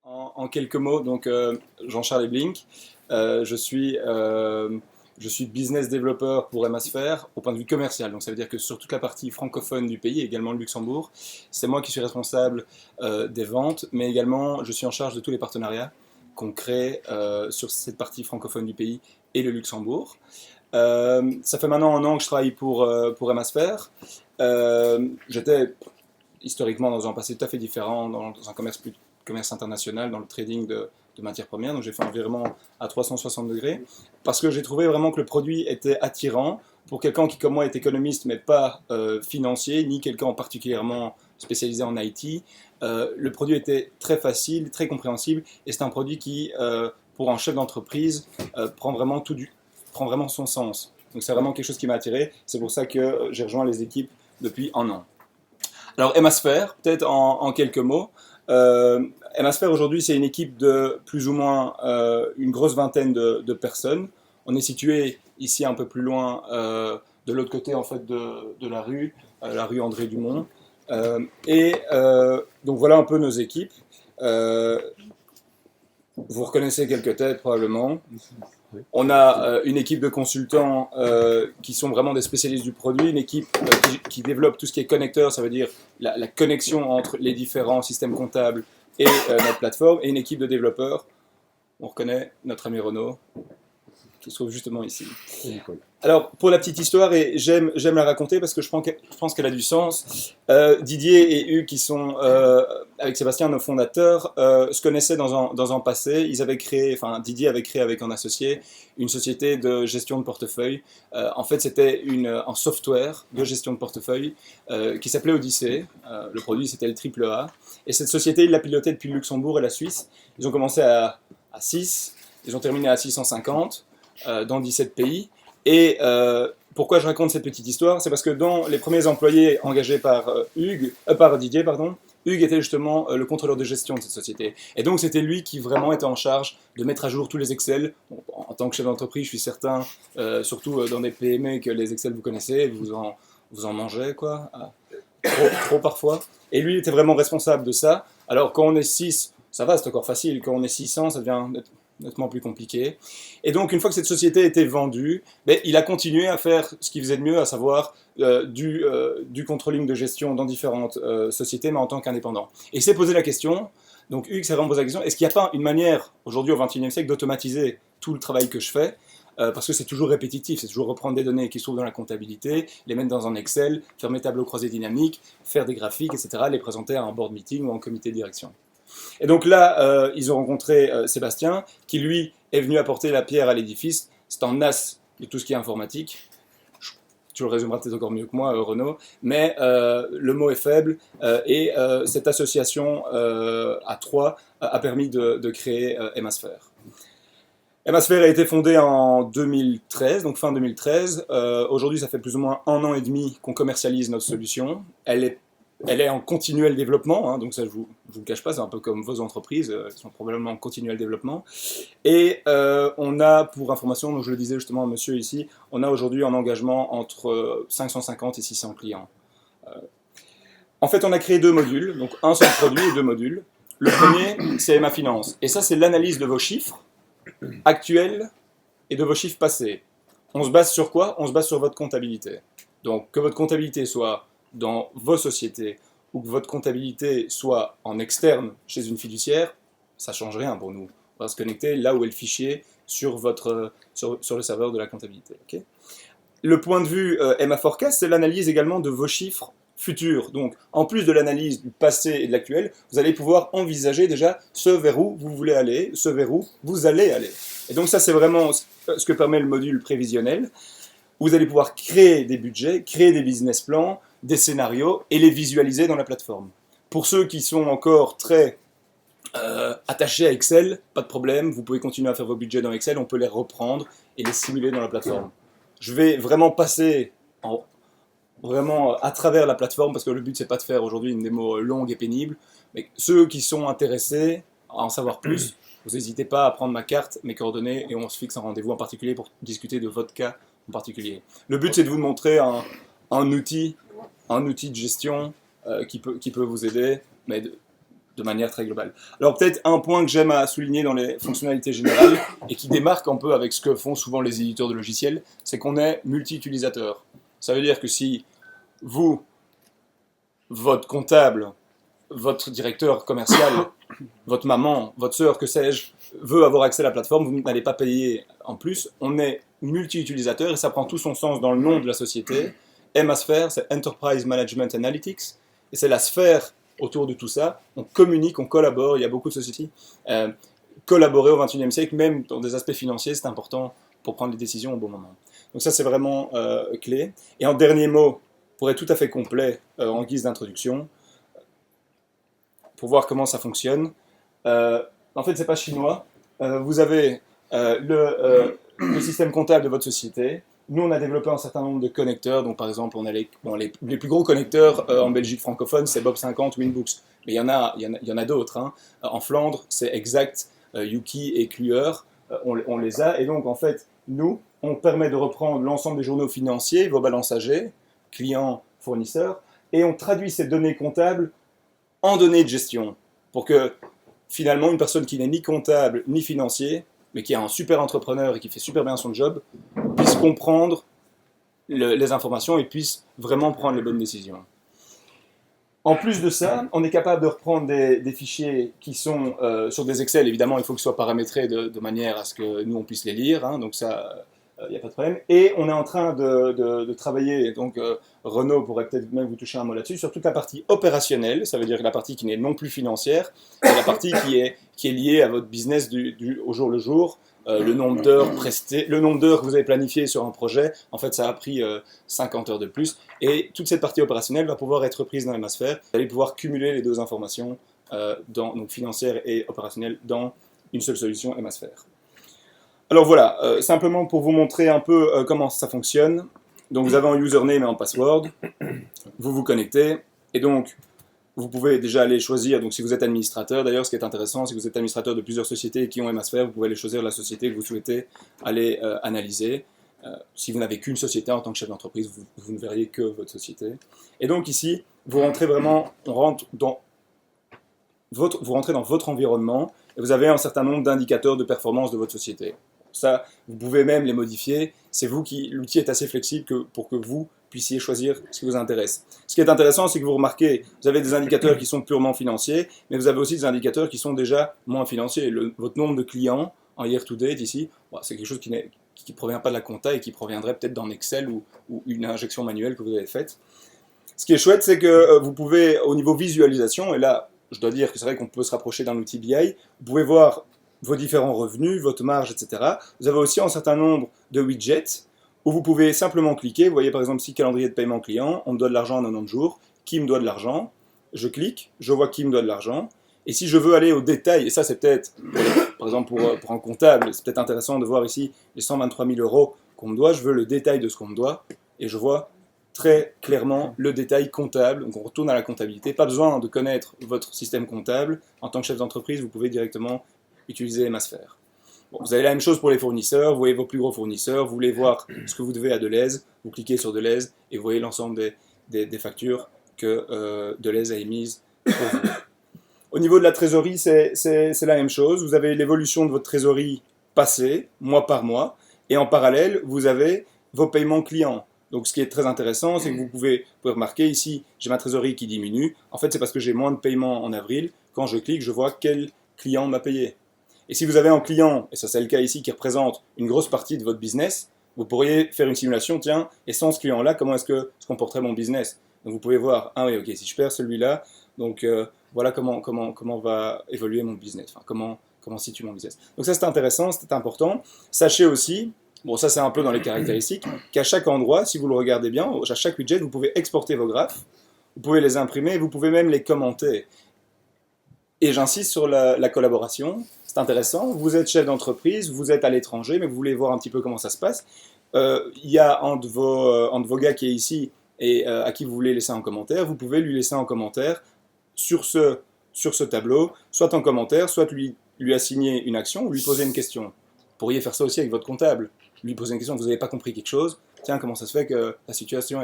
En quelques mots, donc Jean-Charles Blink, euh, je suis, euh, je suis business developer pour Hemasphere au point de vue commercial. Donc ça veut dire que sur toute la partie francophone du pays, également le Luxembourg, c'est moi qui suis responsable des ventes, mais également je suis en charge de tous les partenariats qu'on crée sur cette partie francophone du pays et le Luxembourg. Ça fait maintenant un an que je travaille pour Hemasphere. J'étais historiquement dans un passé tout à fait différent, dans un commerce international, dans le trading de matières premières. Donc j'ai fait un virement à 360 degrés parce que j'ai trouvé vraiment que le produit était attirant pour quelqu'un qui, comme moi, est économiste mais pas financier, ni quelqu'un particulièrement spécialisé en IT. Le produit était très facile, très compréhensible et c'est un produit qui, pour un chef d'entreprise, prend vraiment son sens. Donc c'est vraiment quelque chose qui m'a attiré. C'est pour ça que j'ai rejoint les équipes depuis un an. Alors, Hemasphere, peut-être en quelques mots. Hemasphere, aujourd'hui, c'est une équipe de plus ou moins une grosse vingtaine de personnes. On est situé ici un peu plus loin, de l'autre côté en fait, de la rue André Dumont. Donc voilà un peu nos équipes. Euh, Vous reconnaissez quelques têtes probablement. On a une équipe de consultants qui sont vraiment des spécialistes du produit, une équipe qui développe tout ce qui est connecteur, ça veut dire la connexion entre les différents systèmes comptables et notre plateforme, et une équipe de développeurs. On reconnaît notre ami Renaud, qui se trouve justement ici. Alors, pour la petite histoire, et j'aime la raconter parce que je pense qu'elle a du sens, Didier et Hugues, qui sont, avec Sébastien, nos fondateurs, se connaissaient dans un passé. Didier avait créé avec un associé une société de gestion de portefeuille. En fait, c'était un software de gestion de portefeuille qui s'appelait Odyssée. Le produit, c'était le triple A. Et cette société, ils la pilotaient depuis le Luxembourg et la Suisse. Ils ont commencé à 6, ils ont terminé à 650 dans 17 pays. Et pourquoi je raconte cette petite histoire? C'est parce que dans les premiers employés engagés par Didier, pardon, Hugues était justement le contrôleur de gestion de cette société. Et donc c'était lui qui vraiment était en charge de mettre à jour tous les Excel. Bon, en tant que chef d'entreprise, je suis certain, surtout dans des PME, que les Excel vous connaissez, vous en mangez, quoi. Trop parfois. Et lui, il était vraiment responsable de ça. Alors quand on est 6, ça va, c'est encore facile. Quand on est 600, ça devient nettement plus compliqué. Et donc, une fois que cette société a été vendue, ben, il a continué à faire ce qu'il faisait de mieux, à savoir du controlling de gestion dans différentes sociétés, mais en tant qu'indépendant. Et il s'est posé la question, donc Hugues s'est vraiment posé la question, est-ce qu'il n'y a pas une manière, aujourd'hui au XXIe siècle, d'automatiser tout le travail que je fais parce que c'est toujours répétitif, c'est toujours reprendre des données qui se trouvent dans la comptabilité, les mettre dans un Excel, faire mes tableaux croisés dynamiques, faire des graphiques, etc., les présenter à un board meeting ou en comité de direction. Et donc là, ils ont rencontré Sébastien, qui lui est venu apporter la pierre à l'édifice. C'est un as de tout ce qui est informatique. Tu le résumeras peut-être encore mieux que moi, Renaud. Mais le mot est faible et cette association à trois a permis de créer Hemasphere. Hemasphere a été fondée en 2013, donc fin 2013. Aujourd'hui, ça fait plus ou moins un an et demi qu'on commercialise notre solution. Elle est en continuel développement, hein, donc ça je vous le cache pas, c'est un peu comme vos entreprises, elles sont probablement en continuel développement. Et on a, pour information, donc je le disais justement à monsieur ici, on a aujourd'hui un engagement entre 550 et 600 clients. En fait, on a créé deux modules, donc un seul produit et deux modules. Le premier, c'est ma finance, et ça c'est l'analyse de vos chiffres actuels et de vos chiffres passés. On se base sur quoi? On se base sur votre comptabilité. Donc que votre comptabilité soit dans vos sociétés ou que votre comptabilité soit en externe chez une fiduciaire, ça ne change rien pour nous. On va se connecter là où est le fichier sur le serveur de la comptabilité. Okay. Le point de vue MA Forecast, c'est l'analyse également de vos chiffres futurs. Donc, en plus de l'analyse du passé et de l'actuel, vous allez pouvoir envisager déjà ce vers où vous voulez aller, ce vers où vous allez aller. Et donc ça, c'est vraiment ce que permet le module prévisionnel. Vous allez pouvoir créer des budgets, créer des business plans, des scénarios et les visualiser dans la plateforme. Pour ceux qui sont encore très attachés à Excel, pas de problème, vous pouvez continuer à faire vos budgets dans Excel, on peut les reprendre et les simuler dans la plateforme. Je vais vraiment passer vraiment à travers la plateforme parce que le but c'est pas de faire aujourd'hui une démo longue et pénible, mais ceux qui sont intéressés à en savoir plus, vous n'hésitez pas à prendre ma carte, mes coordonnées et on se fixe un rendez-vous en particulier pour discuter de votre cas en particulier. Le but c'est de vous montrer un outil de gestion qui peut vous aider, mais de de manière très globale. Alors peut-être un point que j'aime à souligner dans les fonctionnalités générales et qui démarque un peu avec ce que font souvent les éditeurs de logiciels, c'est qu'on est multi-utilisateur. Ça veut dire que si vous, votre comptable, votre directeur commercial, votre maman, votre sœur, que sais-je, veut avoir accès à la plateforme, vous n'allez pas payer en plus. On est multi-utilisateur et ça prend tout son sens dans le nom de la société. MASPHERE, c'est Enterprise Management Analytics, et c'est la sphère autour de tout ça. On communique, on collabore, il y a beaucoup de sociétés. Collaborer au XXIe siècle, même dans des aspects financiers, c'est important pour prendre les décisions au bon moment. Donc ça, c'est vraiment clé. Et en dernier mot, pour être tout à fait complet, en guise d'introduction, pour voir comment ça fonctionne. En fait, c'est pas chinois. Vous avez le système comptable de votre société. Nous, on a développé un certain nombre de connecteurs. Donc, par exemple, on a les plus gros connecteurs en Belgique francophone, c'est Bob 50, Winbooks. Mais il y en a d'autres. Hein. En Flandre, c'est Exact, Yuki et Kluwer. On les a. Et donc, en fait, nous, on permet de reprendre l'ensemble des journaux financiers, vos balances AG, clients, fournisseurs, et on traduit ces données comptables en données de gestion, pour que finalement une personne qui n'est ni comptable ni financier, mais qui est un super entrepreneur et qui fait super bien son job, puisse comprendre les informations et puisse vraiment prendre les bonnes décisions. En plus de ça, on est capable de reprendre des fichiers qui sont sur des Excel. Évidemment, il faut qu'ils soient paramétrés de manière à ce que nous, on puisse les lire. Hein, donc ça, il n'y a pas de problème. Et on est en train de travailler, donc Renaud pourrait peut-être même vous toucher un mot là-dessus, sur toute la partie opérationnelle. Ça veut dire la partie qui n'est non plus financière, c'est la partie qui est liée à votre business au jour le jour. Le nombre d'heures prestées, le nombre d'heures que vous avez planifié sur un projet, en fait, ça a pris 50 heures de plus. Et toute cette partie opérationnelle va pouvoir être prise dans MASPHERE. Vous allez pouvoir cumuler les deux informations, donc financières et opérationnelles, dans une seule solution MASPHERE. Alors voilà, simplement pour vous montrer un peu comment ça fonctionne. Donc vous avez un username et un password, vous vous connectez, et donc vous pouvez déjà aller choisir, donc si vous êtes administrateur, d'ailleurs ce qui est intéressant, si vous êtes administrateur de plusieurs sociétés qui ont MASPHERE, vous pouvez aller choisir la société que vous souhaitez aller analyser. Si vous n'avez qu'une société en tant que chef d'entreprise, vous ne verriez que votre société. Et donc ici, vous rentrez vraiment, vous rentrez dans votre environnement, et vous avez un certain nombre d'indicateurs de performance de votre société. Ça, vous pouvez même les modifier. C'est vous l'outil est assez flexible pour que vous puissiez choisir ce qui vous intéresse. Ce qui est intéressant, c'est que vous remarquez, vous avez des indicateurs qui sont purement financiers, mais vous avez aussi des indicateurs qui sont déjà moins financiers. Votre nombre de clients en year to date ici, c'est quelque chose qui ne provient pas de la compta et qui proviendrait peut-être d'un Excel ou une injection manuelle que vous avez faite. Ce qui est chouette, c'est que vous pouvez, au niveau visualisation, et là, je dois dire que c'est vrai qu'on peut se rapprocher d'un outil BI, vous pouvez voir vos différents revenus, votre marge, etc. Vous avez aussi un certain nombre de widgets où vous pouvez simplement cliquer. Vous voyez par exemple si calendrier de paiement client, on me doit de l'argent en 90 jours, qui me doit de l'argent, je clique, je vois qui me doit de l'argent, et si je veux aller au détail, et ça c'est peut-être, par exemple pour un comptable, c'est peut-être intéressant de voir ici les 123 000 euros qu'on me doit, je veux le détail de ce qu'on me doit, et je vois très clairement le détail comptable, donc on retourne à la comptabilité, pas besoin de connaître votre système comptable, en tant que chef d'entreprise, vous pouvez directement utiliser MASPHERE. Bon, vous avez la même chose pour les fournisseurs, vous voyez vos plus gros fournisseurs, vous voulez voir ce que vous devez à Deleuze, vous cliquez sur Deleuze et vous voyez l'ensemble des factures que Deleuze a émises pour vous. Au niveau de la trésorerie, c'est la même chose, vous avez l'évolution de votre trésorerie passée, mois par mois, et en parallèle, vous avez vos paiements clients. Donc ce qui est très intéressant, c'est que vous pouvez remarquer ici, j'ai ma trésorerie qui diminue, en fait c'est parce que j'ai moins de paiements en avril, quand je clique, je vois quel client m'a payé. Et si vous avez un client, et ça c'est le cas ici, qui représente une grosse partie de votre business, vous pourriez faire une simulation, tiens, et sans ce client-là, comment est-ce que se comporterait mon business? Donc vous pouvez voir, ah oui, ok, si je perds celui-là, donc voilà comment va évoluer mon business, enfin comment situe mon business. Donc ça c'est intéressant, c'est important. Sachez aussi, bon ça c'est un peu dans les caractéristiques, qu'à chaque endroit, si vous le regardez bien, à chaque widget, vous pouvez exporter vos graphes, vous pouvez les imprimer, vous pouvez même les commenter. Et j'insiste sur la collaboration, c'est intéressant, vous êtes chef d'entreprise, vous êtes à l'étranger, mais vous voulez voir un petit peu comment ça se passe. Il y a un de vos gars qui est ici et à qui vous voulez laisser un commentaire, vous pouvez lui laisser un commentaire sur ce tableau, soit en commentaire, soit lui assigner une action ou lui poser une question. Vous pourriez faire ça aussi avec votre comptable, lui poser une question, vous n'avez pas compris quelque chose, tiens, comment ça se fait que la situation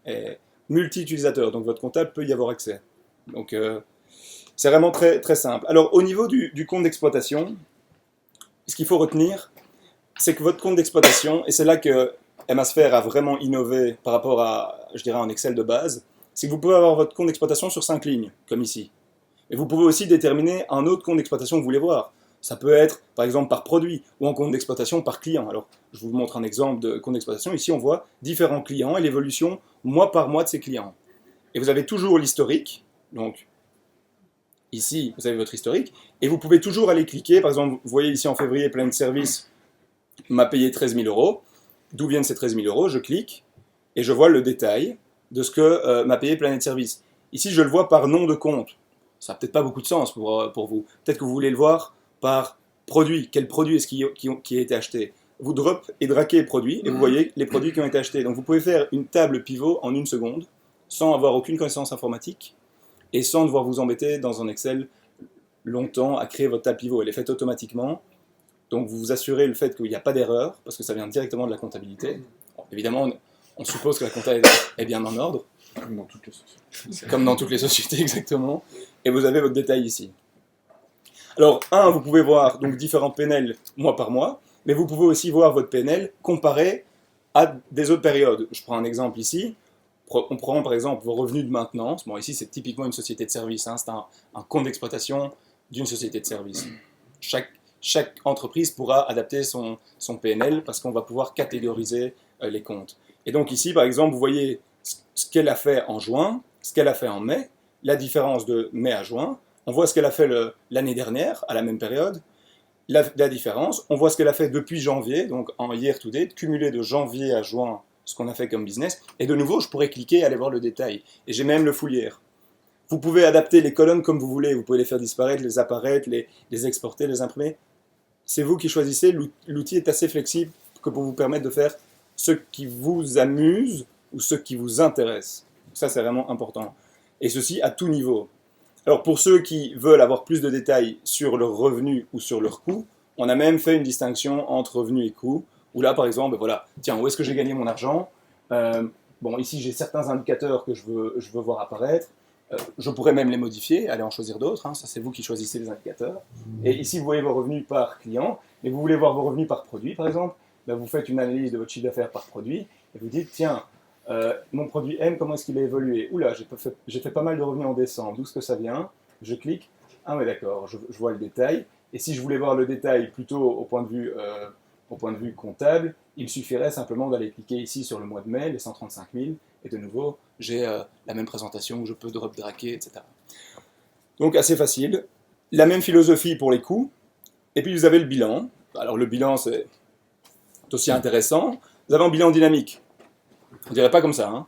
est multi-utilisateur, donc votre comptable peut y avoir accès. Donc C'est vraiment très, très simple. Alors, au niveau du compte d'exploitation, ce qu'il faut retenir, c'est que votre compte d'exploitation, et c'est là que MaSphere a vraiment innové par rapport à, je dirais, un Excel de base, c'est que vous pouvez avoir votre compte d'exploitation sur 5 lignes, comme ici. Mais vous pouvez aussi déterminer un autre compte d'exploitation que vous voulez voir. Ça peut être, par exemple, par produit, ou en compte d'exploitation par client. Alors, je vous montre un exemple de compte d'exploitation. Ici, on voit différents clients et l'évolution mois par mois de ces clients. Et vous avez toujours l'historique. Donc, ici, vous avez votre historique. Et vous pouvez toujours aller cliquer. Par exemple, vous voyez ici en février, Planet Service m'a payé 13 000 euros. D'où viennent ces 13 000 euros? Je clique et je vois le détail de ce que m'a payé Planet Service. Ici, je le vois par nom de compte. Ça n'a peut-être pas beaucoup de sens pour vous. Peut-être que vous voulez le voir par produit. Quel produit est-ce qui a été acheté? Vous drop et draquez produits et vous voyez les produits qui ont été achetés. Donc vous pouvez faire une table pivot en 1 seconde sans avoir aucune connaissance informatique et sans devoir vous embêter dans un Excel longtemps à créer votre table pivot. Elle est faite automatiquement. Donc vous vous assurez le fait qu'il n'y a pas d'erreur parce que ça vient directement de la comptabilité. Bon, évidemment, on suppose que la comptabilité est bien en ordre. Comme dans toutes les sociétés. Comme dans toutes les sociétés, exactement. Et vous avez votre détail ici. Alors, vous pouvez voir donc différents PNL mois par mois, mais vous pouvez aussi voir votre PNL comparé à des autres périodes. Je prends un exemple ici. On prend par exemple vos revenus de maintenance. Bon, ici, c'est typiquement une société de service. Hein. C'est un compte d'exploitation d'une société de service. Chaque entreprise pourra adapter son PNL parce qu'on va pouvoir catégoriser les comptes. Et donc ici, par exemple, vous voyez ce qu'elle a fait en juin, ce qu'elle a fait en mai, la différence de mai à juin. On voit ce qu'elle a fait l'année dernière, à la même période, la différence. On voit ce qu'elle a fait depuis janvier, donc en year to date, cumulé de janvier à juin, ce qu'on a fait comme business. Et de nouveau, je pourrais cliquer et aller voir le détail. Et j'ai même le full year. Vous pouvez adapter les colonnes comme vous voulez. Vous pouvez les faire disparaître, les apparaître, les exporter, les imprimer. C'est vous qui choisissez. L'outil est assez flexible pour vous permettre de faire ce qui vous amuse ou ce qui vous intéresse. Ça, c'est vraiment important. Et ceci à tout niveau. Alors, pour ceux qui veulent avoir plus de détails sur leurs revenus ou sur leurs coûts, on a même fait une distinction entre revenus et coûts. Où là, par exemple, voilà, tiens, où est-ce que j'ai gagné mon argent? Bon, ici, j'ai certains indicateurs que je veux voir apparaître. Je pourrais même les modifier, aller en choisir d'autres. Hein, ça, c'est vous qui choisissez les indicateurs. Et ici, vous voyez vos revenus par client. Et vous voulez voir vos revenus par produit, par exemple. Ben, vous faites une analyse de votre chiffre d'affaires par produit. Et vous dites, tiens, mon produit M, comment est-ce qu'il a évolué? Oula, j'ai fait pas mal de revenus en décembre. D'où est-ce que ça vient? Je clique. Ah, mais d'accord, je vois le détail. Et si je voulais voir le détail plutôt au point de vue comptable, il suffirait simplement d'aller cliquer ici sur le mois de mai, les 135 000, et de nouveau, j'ai la même présentation où je peux drop, draquer, etc. Donc assez facile. La même philosophie pour les coûts. Et puis vous avez le bilan. Alors le bilan, c'est aussi intéressant. Vous avez un bilan dynamique. On ne dirait pas comme ça, hein.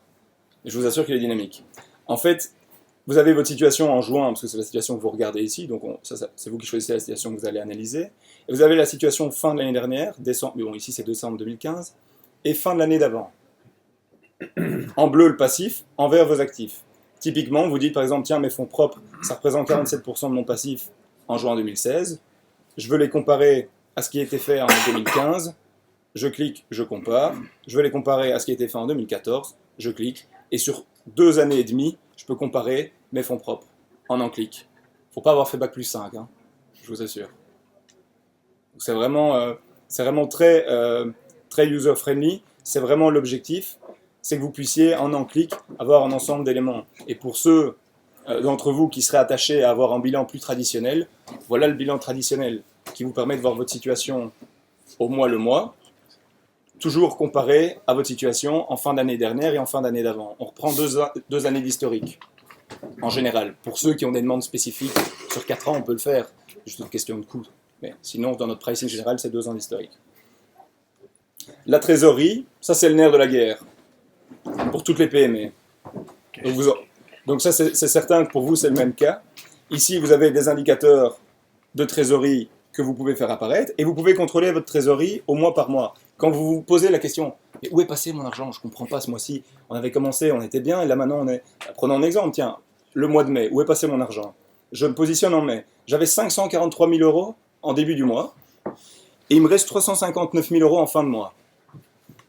Je vous assure qu'il est dynamique. En fait, vous avez votre situation en juin, parce que c'est la situation que vous regardez ici, donc c'est vous qui choisissez la situation que vous allez analyser. Et vous avez la situation fin de l'année dernière, décembre, mais bon, ici c'est décembre 2015, et fin de l'année d'avant. En bleu, le passif, en vert, vos actifs. Typiquement, vous dites par exemple, tiens, mes fonds propres, ça représente 47% de mon passif en juin 2016. Je veux les comparer à ce qui a été fait en 2015. Je clique, je compare. Je veux les comparer à ce qui a été fait en 2014. Je clique. Et sur 2 années et demie, je peux comparer mes fonds propres en un clic. Il ne faut pas avoir fait Bac+5, hein, je vous assure. C'est vraiment très, très user-friendly. C'est vraiment l'objectif. C'est que vous puissiez, en un clic, avoir un ensemble d'éléments. Et pour ceux d'entre vous qui seraient attachés à avoir un bilan plus traditionnel, voilà le bilan traditionnel qui vous permet de voir votre situation au mois le mois, toujours comparé à votre situation en fin d'année dernière et en fin d'année d'avant. On reprend 2 années d'historique, en général. Pour ceux qui ont des demandes spécifiques, sur 4 ans, on peut le faire. Juste une question de coût. Mais sinon, dans notre pricing général, c'est 2 ans d'historique. La trésorerie, ça c'est le nerf de la guerre. Pour toutes les PME. Donc ça, c'est certain que pour vous, c'est le même cas. Ici, vous avez des indicateurs de trésorerie que vous pouvez faire apparaître, et vous pouvez contrôler votre trésorerie au mois par mois. Quand vous vous posez la question, mais où est passé mon argent? Je ne comprends pas ce mois-ci. On avait commencé, on était bien, et là maintenant on est... Prenons un exemple, tiens, le mois de mai, où est passé mon argent? Je me positionne en mai. J'avais 543 000 euros en début du mois, et il me reste 359 000 euros en fin de mois.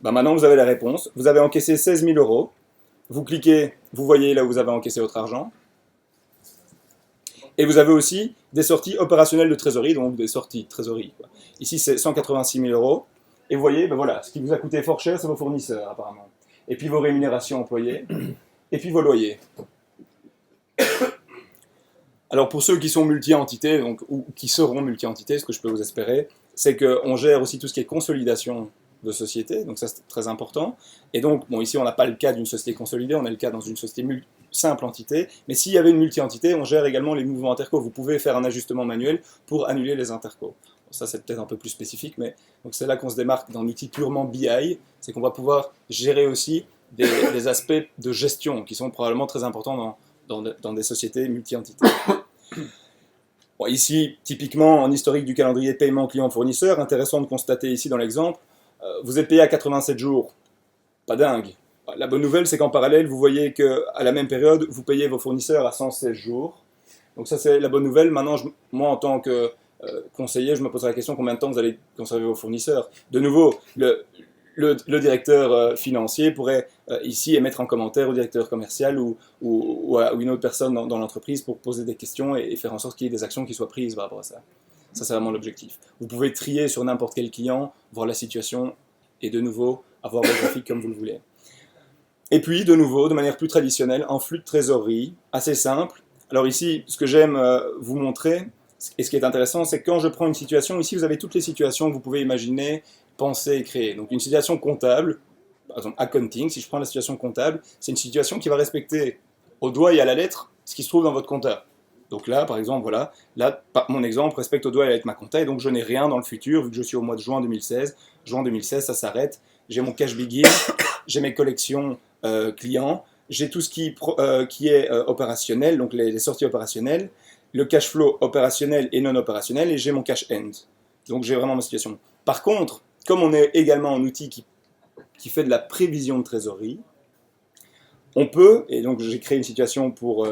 Ben maintenant, vous avez la réponse. Vous avez encaissé 16 000 euros. Vous cliquez, vous voyez là où vous avez encaissé votre argent. Et vous avez aussi des sorties opérationnelles de trésorerie, donc des sorties de trésorerie, quoi. Ici, c'est 186 000 euros. Et vous voyez, ben voilà, ce qui vous a coûté fort cher, c'est vos fournisseurs, apparemment. Et puis vos rémunérations employées. Et puis vos loyers. Alors pour ceux qui sont multi-entités, donc, ou qui seront multi-entités, ce que je peux vous espérer, c'est qu'on gère aussi tout ce qui est consolidation de société, donc ça c'est très important. Et donc, bon, ici on n'a pas le cas d'une société consolidée, on a le cas dans une société simple entité, mais s'il y avait une multi-entité, on gère également les mouvements interco. Vous pouvez faire un ajustement manuel pour annuler les interco. Bon, ça c'est peut-être un peu plus spécifique, mais donc c'est là qu'on se démarque d'un outil purement BI, c'est qu'on va pouvoir gérer aussi des aspects de gestion qui sont probablement très importants dans des sociétés multi-entités. Bon, ici, typiquement, en historique du calendrier de paiement client-fournisseur, intéressant de constater ici dans l'exemple, vous êtes payé à 87 jours. Pas dingue. La bonne nouvelle, c'est qu'en parallèle, vous voyez qu'à la même période, vous payez vos fournisseurs à 116 jours. Donc ça, c'est la bonne nouvelle. Maintenant, moi, en tant que conseiller, je me poserai la question combien de temps vous allez conserver vos fournisseurs. De nouveau, le directeur financier pourrait ici émettre un commentaire au directeur commercial ou à une autre personne dans l'entreprise pour poser des questions et faire en sorte qu'il y ait des actions qui soient prises par rapport à ça. Ça, c'est vraiment l'objectif. Vous pouvez trier sur n'importe quel client, voir la situation et de nouveau avoir vos graphiques comme vous le voulez. Et puis, de nouveau, de manière plus traditionnelle, en flux de trésorerie, assez simple. Alors ici, ce que j'aime vous montrer, et ce qui est intéressant, c'est que quand je prends une situation, ici vous avez toutes les situations que vous pouvez imaginer, penser et créer. Donc une situation comptable, par exemple accounting, si je prends la situation comptable, c'est une situation qui va respecter au doigt et à la lettre ce qui se trouve dans votre compta. Donc là, par exemple, voilà, là, mon exemple respecte au doigt et à la lettre ma compta, et donc je n'ai rien dans le futur, vu que je suis au mois de juin 2016. Juin 2016, ça s'arrête. J'ai mon cash begin, j'ai mes collections clients, j'ai tout ce qui est opérationnel, donc les sorties opérationnelles, le cash flow opérationnel et non opérationnel, et j'ai mon cash end. Donc j'ai vraiment ma situation. Par contre, comme on est également un outil qui fait de la prévision de trésorerie, on peut, et donc j'ai créé une situation pour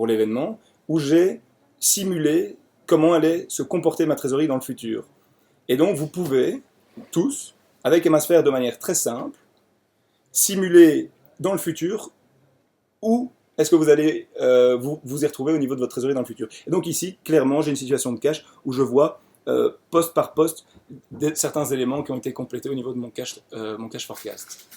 l'événement, où j'ai simulé comment allait se comporter ma trésorerie dans le futur. Et donc vous pouvez, tous, avec Emasphere de manière très simple, simuler dans le futur où est-ce que vous allez vous y retrouver au niveau de votre trésorerie dans le futur. Et donc ici, clairement, j'ai une situation de cash où je vois poste par poste certains éléments qui ont été complétés au niveau de mon cash forecast.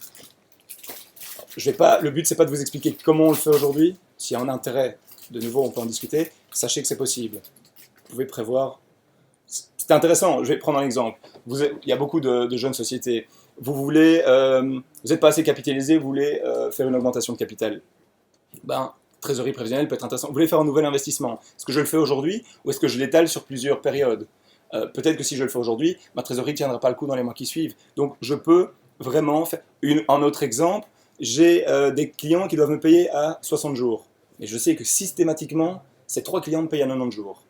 Le but, c'est pas de vous expliquer comment on le fait aujourd'hui. S'il y a un intérêt, de nouveau, on peut en discuter. Sachez que c'est possible. Vous pouvez prévoir. C'est intéressant. Je vais prendre un exemple. Il y a beaucoup de jeunes sociétés. Vous n'êtes pas assez capitalisé, vous voulez faire une augmentation de capital. Trésorerie prévisionnelle peut être intéressant. Vous voulez faire un nouvel investissement. Est-ce que je le fais aujourd'hui ou est-ce que je l'étale sur plusieurs périodes ? Peut-être que si je le fais aujourd'hui, ma trésorerie ne tiendra pas le coup dans les mois qui suivent. Donc je peux vraiment faire un autre exemple. J'ai des clients qui doivent me payer à 60 jours. Et je sais que systématiquement, ces 3 clients me payent à 90 jours.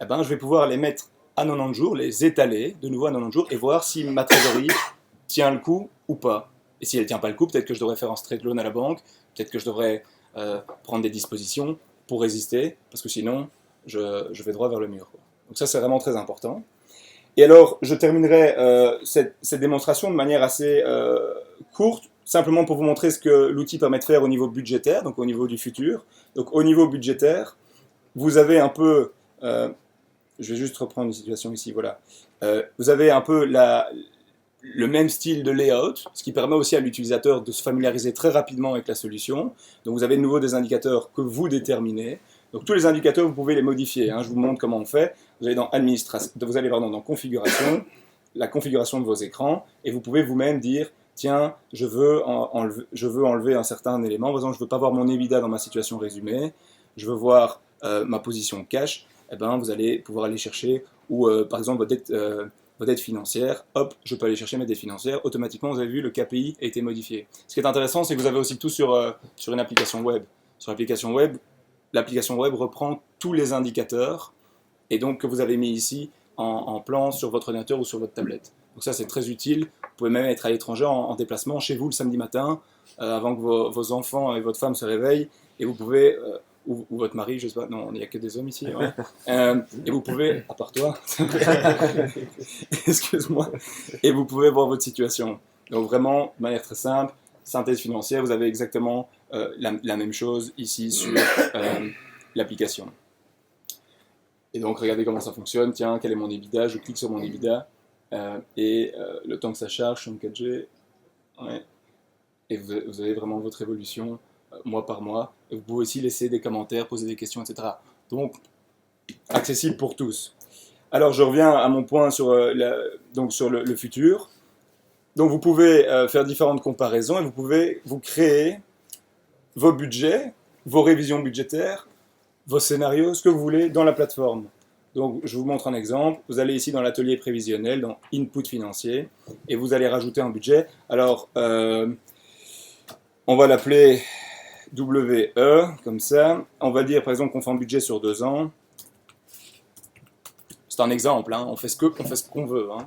Je vais pouvoir les mettre à 90 jours, les étaler de nouveau à 90 jours et voir si ma trésorerie tient le coup ou pas. Et si elle ne tient pas le coup, peut-être que je devrais faire un straight loan à la banque, peut-être que je devrais prendre des dispositions pour résister, parce que sinon, je vais droit vers le mur, quoi. Donc ça, c'est vraiment très important. Et alors, je terminerai cette démonstration de manière assez courte, simplement pour vous montrer ce que l'outil permet de faire au niveau budgétaire, donc au niveau du futur. Donc au niveau budgétaire, vous avez un peu... je vais juste reprendre une situation ici, voilà. Vous avez un peu le même style de layout, ce qui permet aussi à l'utilisateur de se familiariser très rapidement avec la solution. Donc vous avez de nouveau des indicateurs que vous déterminez. Donc tous les indicateurs, vous pouvez les modifier. Je vous montre comment on fait. Vous allez dans dans Configuration, la configuration de vos écrans, et vous pouvez vous-même dire, tiens, je veux enlever un certain élément. Par exemple, je ne veux pas voir mon EBITDA dans ma situation résumée. Je veux voir ma position cash. Vous allez pouvoir aller chercher, ou par exemple votre dette financière, hop, je peux aller chercher mes dettes financières, automatiquement, vous avez vu, le KPI a été modifié. Ce qui est intéressant, c'est que vous avez aussi tout sur une application web. Sur l'application web reprend tous les indicateurs, et donc que vous avez mis ici en plan sur votre ordinateur ou sur votre tablette. Donc ça, c'est très utile. Vous pouvez même être à l'étranger en déplacement, chez vous, le samedi matin, avant que vos enfants et votre femme se réveillent, et vous pouvez... ou votre mari, je sais pas, non, il n'y a que des hommes ici, ouais. Et vous pouvez, à part toi, excuse-moi, et vous pouvez voir votre situation. Donc vraiment, de manière très simple, synthèse financière, vous avez exactement la même chose ici sur l'application. Et donc, regardez comment ça fonctionne. Tiens, quel est mon EBITDA? Je clique sur mon EBITDA. Le temps que ça charge sur une 4G. Ouais. Et vous avez vraiment votre évolution mois par mois. Et vous pouvez aussi laisser des commentaires, poser des questions, etc. Donc, accessible pour tous. Alors, je reviens à mon point sur, donc sur le futur. Donc, vous pouvez faire différentes comparaisons et vous pouvez vous créer vos budgets, vos révisions budgétaires, vos scénarios, ce que vous voulez dans la plateforme. Donc, je vous montre un exemple. Vous allez ici dans l'atelier prévisionnel, dans Input financier, et vous allez rajouter un budget. Alors, on va l'appeler WE, comme ça. On va dire, par exemple, qu'on fait un budget sur 2 ans. C'est un exemple, hein. On fait ce qu'on veut. Hein.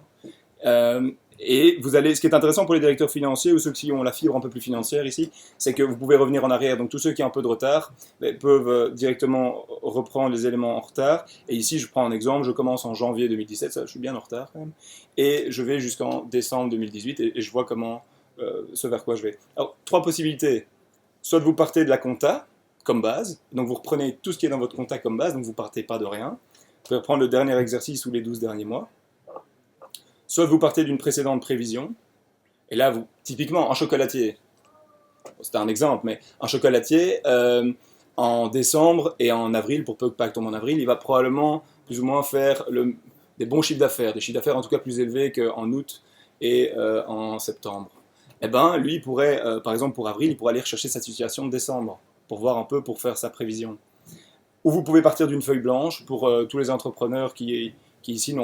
Et vous allez, ce qui est intéressant pour les directeurs financiers ou ceux qui ont la fibre un peu plus financière ici, c'est que vous pouvez revenir en arrière. Donc tous ceux qui ont un peu de retard peuvent directement reprendre les éléments en retard. Et ici, je prends un exemple, je commence en janvier 2017, ça, je suis bien en retard quand même, et je vais jusqu'en décembre 2018 et je vois comment, ce vers quoi je vais. Alors, 3 possibilités. Soit vous partez de la compta comme base, donc vous reprenez tout ce qui est dans votre compta comme base, donc vous partez pas de rien. Vous pouvez reprendre le dernier exercice ou les 12 derniers mois. Soit vous partez d'une précédente prévision, et là, typiquement, un chocolatier, c'est un exemple, mais un chocolatier, en décembre et en avril, pour peu que Pâques tombe en avril, il va probablement plus ou moins faire des bons chiffres d'affaires, des chiffres d'affaires en tout cas plus élevés qu'en août et en septembre. Eh bien, lui, il pourrait, par exemple pour avril, il pourrait aller rechercher sa situation de décembre, pour voir un peu, pour faire sa prévision. Ou vous pouvez partir d'une feuille blanche pour tous les entrepreneurs qui ici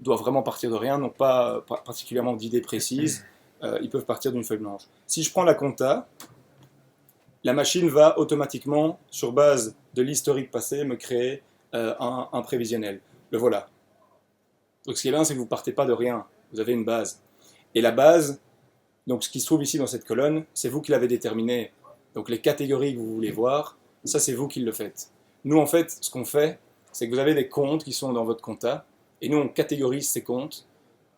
doivent vraiment partir de rien, n'ont pas particulièrement d'idées précises, ils peuvent partir d'une feuille blanche. Si je prends la compta, la machine va automatiquement, sur base de l'historique passé, me créer un prévisionnel. Le voilà. Donc ce qui est bien, c'est que vous ne partez pas de rien, vous avez une base. Et la base, donc ce qui se trouve ici dans cette colonne, c'est vous qui l'avez déterminé. Donc les catégories que vous voulez voir, ça c'est vous qui le faites. Nous en fait, ce qu'on fait, c'est que vous avez des comptes qui sont dans votre compta, et nous on catégorise ces comptes,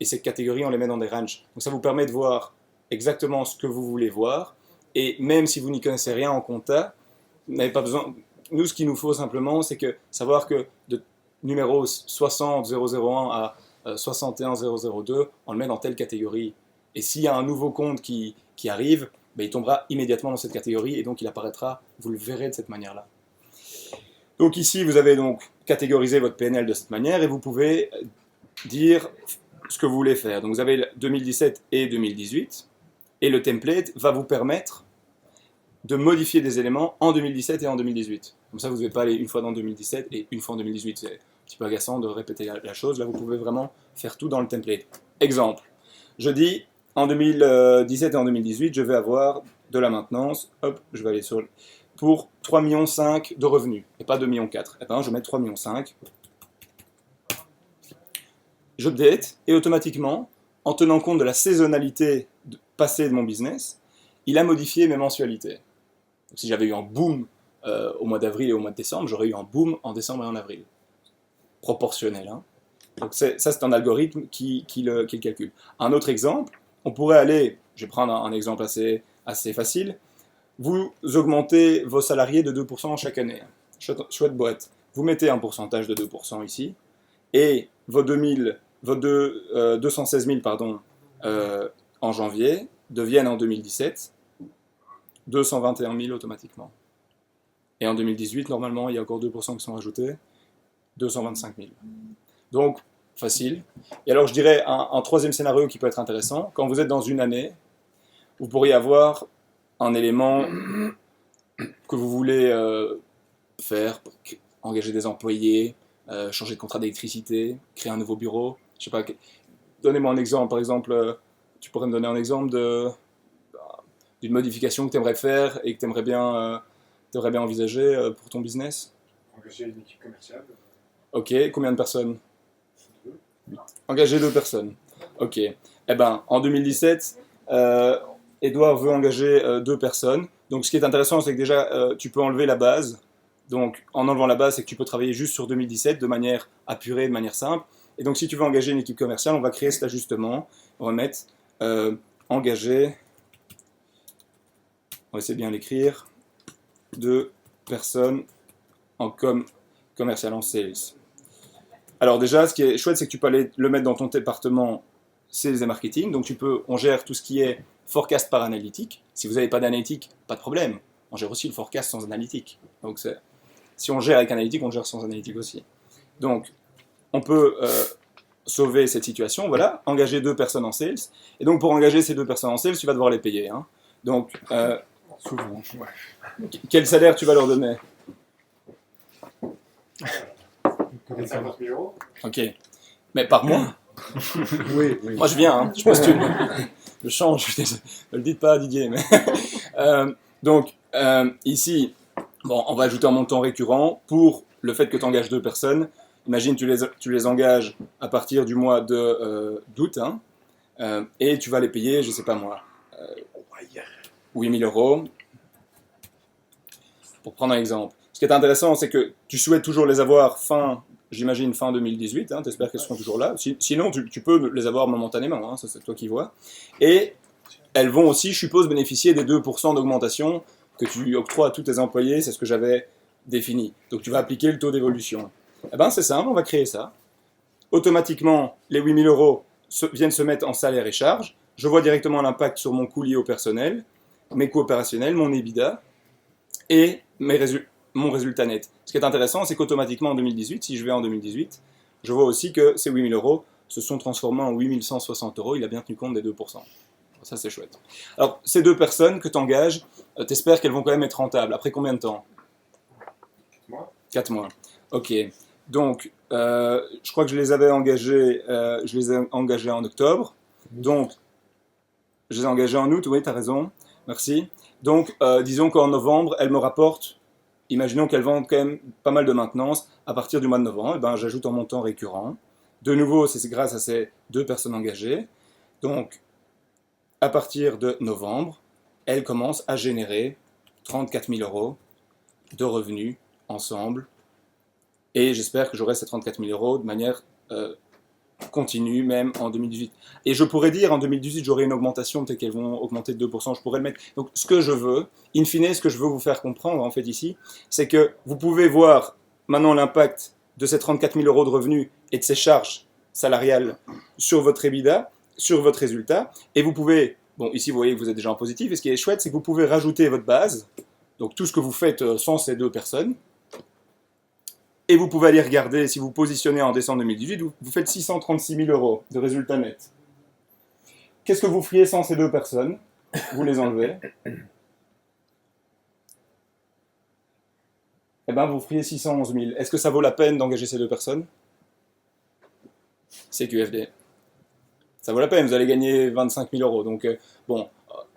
et ces catégories on les met dans des ranges. Donc ça vous permet de voir exactement ce que vous voulez voir, et même si vous n'y connaissez rien en compta, vous n'avez pas besoin. Nous ce qu'il nous faut simplement, c'est que savoir que de numéro 60001 à 61002, on le met dans telle catégorie. Et s'il y a un nouveau compte qui arrive, ben, il tombera immédiatement dans cette catégorie et donc il apparaîtra, vous le verrez de cette manière-là. Donc ici, vous avez donc catégorisé votre PNL de cette manière et vous pouvez dire ce que vous voulez faire. Donc vous avez 2017 et 2018 et le template va vous permettre de modifier des éléments en 2017 et en 2018. Comme ça, vous ne devez pas aller une fois dans 2017 et une fois en 2018. C'est un petit peu agaçant de répéter la chose. Là, vous pouvez vraiment faire tout dans le template. Exemple, je dis en 2017 et en 2018, je vais avoir de la maintenance. Hop, je vais aller sur pour 3,5 millions de revenus et pas 2,4 millions. Eh ben, je mets 3,5 millions. J'update et automatiquement, en tenant compte de la saisonnalité passée de mon business, il a modifié mes mensualités. Donc, si j'avais eu un boom au mois d'avril et au mois de décembre, j'aurais eu un boom en décembre et en avril. Proportionnel. Hein. Donc ça, c'est un algorithme qui le calcule. Un autre exemple, on pourrait aller, je vais prendre un exemple assez facile, vous augmentez vos salariés de 2% chaque année. Chouette boîte. Vous mettez un pourcentage de 2% ici, et vos 216 000 en janvier deviennent en 2017 221 000 automatiquement. Et en 2018, normalement, il y a encore 2% qui sont rajoutés, 225 000. Donc, facile. Et alors, je dirais un troisième scénario qui peut être intéressant. Quand vous êtes dans une année, vous pourriez avoir un élément que vous voulez faire, engager des employés, changer de contrat d'électricité, créer un nouveau bureau. Je sais pas. Donnez-moi un exemple. Par exemple, tu pourrais me donner un exemple d'une modification que tu aimerais faire et que tu aimerais bien envisager pour ton business. Engager une équipe commerciale. Ok, combien de personnes? Engager 2 personnes. Ok. Eh ben, en 2017, Edouard veut engager 2 personnes. Donc, ce qui est intéressant, c'est que déjà, tu peux enlever la base. Donc, en enlevant la base, c'est que tu peux travailler juste sur 2017 de manière apurée, de manière simple. Et donc, si tu veux engager une équipe commerciale, on va créer cet ajustement. On va mettre engager, on va essayer de bien l'écrire, 2 personnes en commercial, en sales. Alors déjà, ce qui est chouette, c'est que tu peux aller le mettre dans ton département sales et marketing. Donc on gère tout ce qui est forecast par analytique. Si vous n'avez pas d'analytique, pas de problème. On gère aussi le forecast sans analytique. Donc si on gère avec analytique, on gère sans analytique aussi. Donc on peut sauver cette situation, voilà, engager 2 personnes en sales. Et donc pour engager ces 2 personnes en sales, tu vas devoir les payer. Hein. Donc Souvent, ouais. quel salaire tu vas leur donner? Peut-être 50 000 euros. Ok. Mais par mois? Oui. Moi je viens, hein, je postule. Je change, ne le dites pas à Didier. Mais donc ici, bon, on va ajouter un montant récurrent pour le fait que tu engages 2 personnes. Imagine tu les engages à partir du mois d'août, hein, et tu vas les payer, je sais pas moi, 8 000 euros. Pour prendre un exemple. Ce qui est intéressant, c'est que tu souhaites toujours les avoir j'imagine fin 2018, hein, tu espères qu'elles seront toujours là. Sinon, tu peux les avoir momentanément, hein, ça c'est toi qui vois. Et elles vont aussi, je suppose, bénéficier des 2% d'augmentation que tu octroies à tous tes employés, c'est ce que j'avais défini. Donc tu vas appliquer le taux d'évolution. Eh bien c'est simple, on va créer ça. Automatiquement, les 8 000 euros viennent se mettre en salaire et charges. Je vois directement l'impact sur mon coût lié au personnel, mes coûts opérationnels, mon EBITDA et mon résultat net. Ce qui est intéressant, c'est qu'automatiquement en 2018, si je vais en 2018, je vois aussi que ces 8 000 euros se sont transformés en 8 160 euros. Il a bien tenu compte des 2%. Ça, c'est chouette. Alors, ces 2 personnes que tu engages, tu espères qu'elles vont quand même être rentables. Après combien de temps? 4 mois. 4 mois. Ok. Donc, je crois que je les avais engagées, je les ai engagées en octobre. Donc, je les ai engagées en août, oui, tu as raison. Merci. Donc, disons qu'en novembre, elles me rapportent, imaginons qu'elles vendent quand même pas mal de maintenance, à partir du mois de novembre, ben, j'ajoute un montant récurrent. De nouveau, c'est grâce à ces 2 personnes engagées. Donc, à partir de novembre, elles commencent à générer 34 000 euros de revenus ensemble. Et j'espère que j'aurai ces 34 000 euros de manière continue, même en 2018. Et je pourrais dire, en 2018, j'aurai une augmentation, peut-être qu'elles vont augmenter de 2%, je pourrais le mettre. Donc, ce que je veux, in fine, ce que je veux vous faire comprendre, en fait, ici, c'est que vous pouvez voir maintenant l'impact de ces 34 000 euros de revenus et de ces charges salariales sur votre EBITDA, sur votre résultat, et vous pouvez, bon, ici, vous voyez que vous êtes déjà en positif, et ce qui est chouette, c'est que vous pouvez rajouter votre base, donc tout ce que vous faites sans ces 2 personnes, et vous pouvez aller regarder, si vous positionnez en décembre 2018, vous faites 636 000 euros de résultat net. Qu'est-ce que vous feriez sans ces 2 personnes? Vous les enlevez. Eh bien, vous feriez 611 000. Est-ce que ça vaut la peine d'engager ces 2 personnes? C'est QFD. Ça vaut la peine, vous allez gagner 25 000 euros. Donc, bon.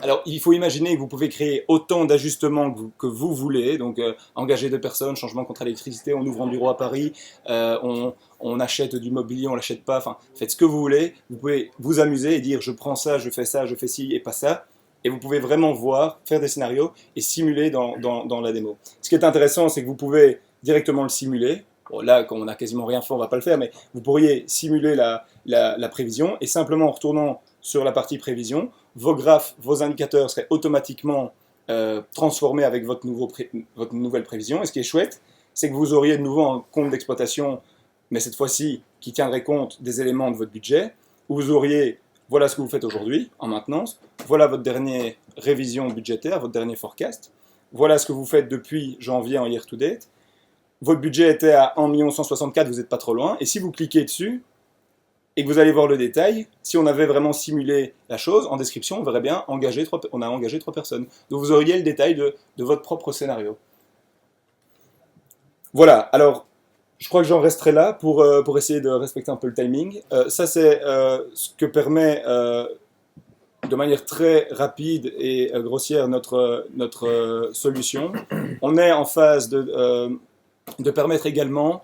Alors, il faut imaginer que vous pouvez créer autant d'ajustements que vous voulez. Donc, engager 2 personnes, changement de contrat d'électricité, on ouvre un bureau à Paris, on achète du mobilier, on l'achète pas. Enfin, faites ce que vous voulez. Vous pouvez vous amuser et dire je prends ça, je fais ci et pas ça. Et vous pouvez vraiment voir, faire des scénarios et simuler dans la démo. Ce qui est intéressant, c'est que vous pouvez directement le simuler. Bon, là, quand on n'a quasiment rien fait, on ne va pas le faire, mais vous pourriez simuler la prévision et simplement en retournant sur la partie prévision, vos graphes, vos indicateurs seraient automatiquement transformés avec votre nouvelle prévision. Et ce qui est chouette, c'est que vous auriez de nouveau un compte d'exploitation, mais cette fois-ci qui tiendrait compte des éléments de votre budget, où vous auriez, voilà ce que vous faites aujourd'hui en maintenance, voilà votre dernière révision budgétaire, votre dernier forecast, voilà ce que vous faites depuis janvier en year to date. Votre budget était à 1 164 000, vous n'êtes pas trop loin, et si vous cliquez dessus, et que vous allez voir le détail, si on avait vraiment simulé la chose, en description, on verrait bien, on a engagé 3 personnes. Donc vous auriez le détail de votre propre scénario. Voilà, alors, je crois que j'en resterai là pour essayer de respecter un peu le timing. Ça, c'est ce que permet, de manière très rapide et grossière, notre solution. On est en phase de permettre également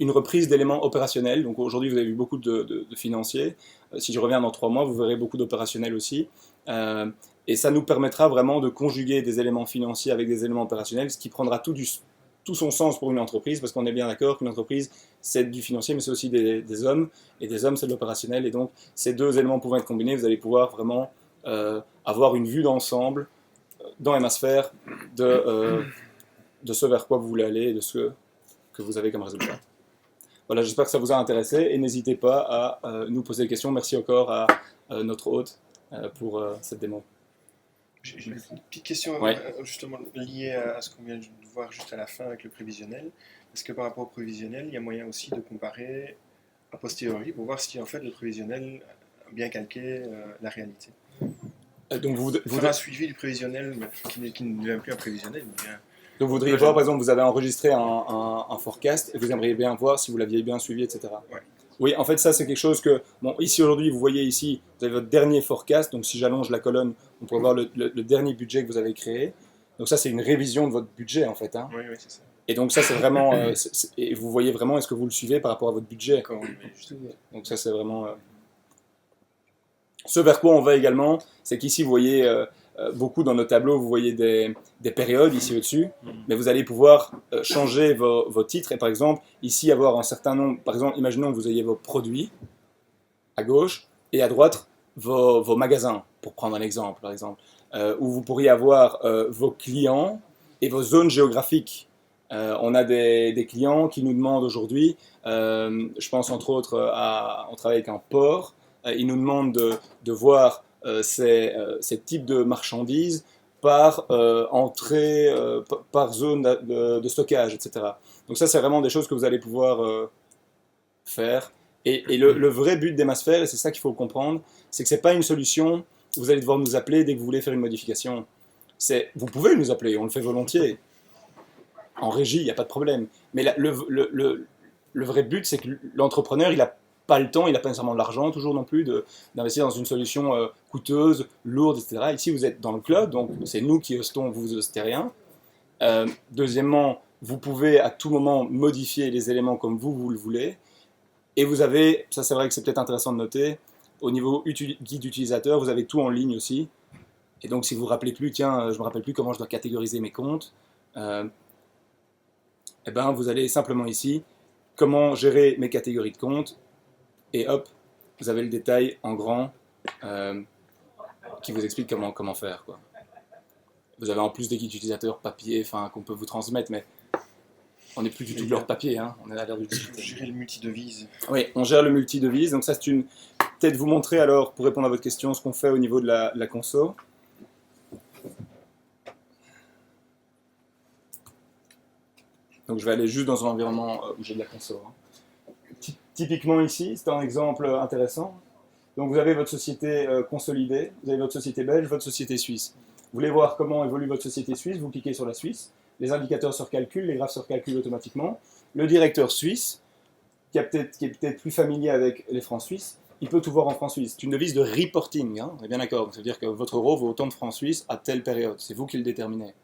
une reprise d'éléments opérationnels. Donc aujourd'hui, vous avez vu beaucoup de financiers. Si je reviens dans 3 mois, vous verrez beaucoup d'opérationnels aussi. Et ça nous permettra vraiment de conjuguer des éléments financiers avec des éléments opérationnels, ce qui prendra tout son sens pour une entreprise, parce qu'on est bien d'accord qu'une entreprise, c'est du financier, mais c'est aussi des hommes, et des hommes, c'est de l'opérationnel. Et donc, ces 2 éléments pouvant être combinés, vous allez pouvoir vraiment avoir une vue d'ensemble dans Emasphère de ce vers quoi vous voulez aller et de ce que vous avez comme résultat. Voilà, j'espère que ça vous a intéressé et n'hésitez pas à nous poser des questions. Merci encore à notre hôte pour cette démo. J'ai une petite question Ouais. justement liée à ce qu'on vient de voir juste à la fin avec le prévisionnel. Est-ce que par rapport au prévisionnel, il y a moyen aussi de comparer a posteriori pour voir si en fait le prévisionnel a bien calqué la réalité? Donc vous Faire un suivi du prévisionnel mais qui ne devient plus un prévisionnel, mais bien... Donc vous voudriez voir, par exemple, vous avez enregistré un forecast et vous aimeriez bien voir si vous l'aviez bien suivi, etc. Ouais. Oui, en fait, ça, c'est quelque chose que... Bon, ici, aujourd'hui, vous voyez ici, vous avez votre dernier forecast. Donc, si j'allonge la colonne, on peut voir le dernier budget que vous avez créé. Donc, ça, c'est une révision de votre budget, en fait. Hein. Oui, c'est ça. Et donc, ça, c'est vraiment... et vous voyez vraiment, est-ce que vous le suivez par rapport à votre budget. D'accord, oui, juste... Donc, ça, c'est vraiment... Ce vers quoi on va également, c'est qu'ici, vous voyez... beaucoup dans nos tableaux, vous voyez des périodes ici au-dessus, mais vous allez pouvoir changer vos titres et par exemple, ici avoir un certain nombre, par exemple, imaginons que vous ayez vos produits à gauche et à droite vos magasins, pour prendre un exemple, par exemple, où vous pourriez avoir vos clients et vos zones géographiques. On a des clients qui nous demandent aujourd'hui, je pense entre autres on travaille avec un port, ils nous demandent de voir ces types de marchandises par entrée, par zone de stockage, etc. Donc ça, c'est vraiment des choses que vous allez pouvoir faire. Et le vrai but des MassFair, et c'est ça qu'il faut comprendre, c'est que ce n'est pas une solution, vous allez devoir nous appeler dès que vous voulez faire une modification. Vous pouvez nous appeler, on le fait volontiers. En régie, il n'y a pas de problème. Mais le vrai but, c'est que l'entrepreneur, il n'a pas le temps, il n'a pas nécessairement l'argent toujours non plus d'investir dans une solution coûteuse, lourde, etc. Ici, vous êtes dans le club, donc c'est nous qui hostons, vous hostez rien. Deuxièmement, vous pouvez à tout moment modifier les éléments comme vous le voulez. Et vous avez, ça c'est vrai que c'est peut-être intéressant de noter, au niveau guide utilisateur, vous avez tout en ligne aussi. Et donc si vous ne vous rappelez plus, tiens, je ne me rappelle plus comment je dois catégoriser mes comptes, eh ben, vous allez simplement ici, comment gérer mes catégories de comptes, et hop, vous avez le détail en grand qui vous explique comment faire, quoi. Vous avez en plus des guides utilisateurs papier qu'on peut vous transmettre, mais on n'est plus du tout de leur papier, hein. On est à l'heure du digital. Gérer le multidevise. Oui, on gère le multidevise, donc ça c'est une... Peut-être vous montrer alors, pour répondre à votre question, ce qu'on fait au niveau de la conso. Donc je vais aller juste dans un environnement où j'ai de la conso. Hein. Typiquement ici, c'est un exemple intéressant. Donc vous avez votre société consolidée, vous avez votre société belge, votre société suisse. Vous voulez voir comment évolue votre société suisse, vous cliquez sur la Suisse. Les indicateurs se recalculent, les graphes se recalculent automatiquement. Le directeur suisse, qui est peut-être plus familier avec les francs suisses, il peut tout voir en francs suisses. C'est une devise de reporting, hein, on est bien d'accord. Ça veut dire que votre euro vaut autant de francs suisses à telle période. C'est vous qui le déterminez.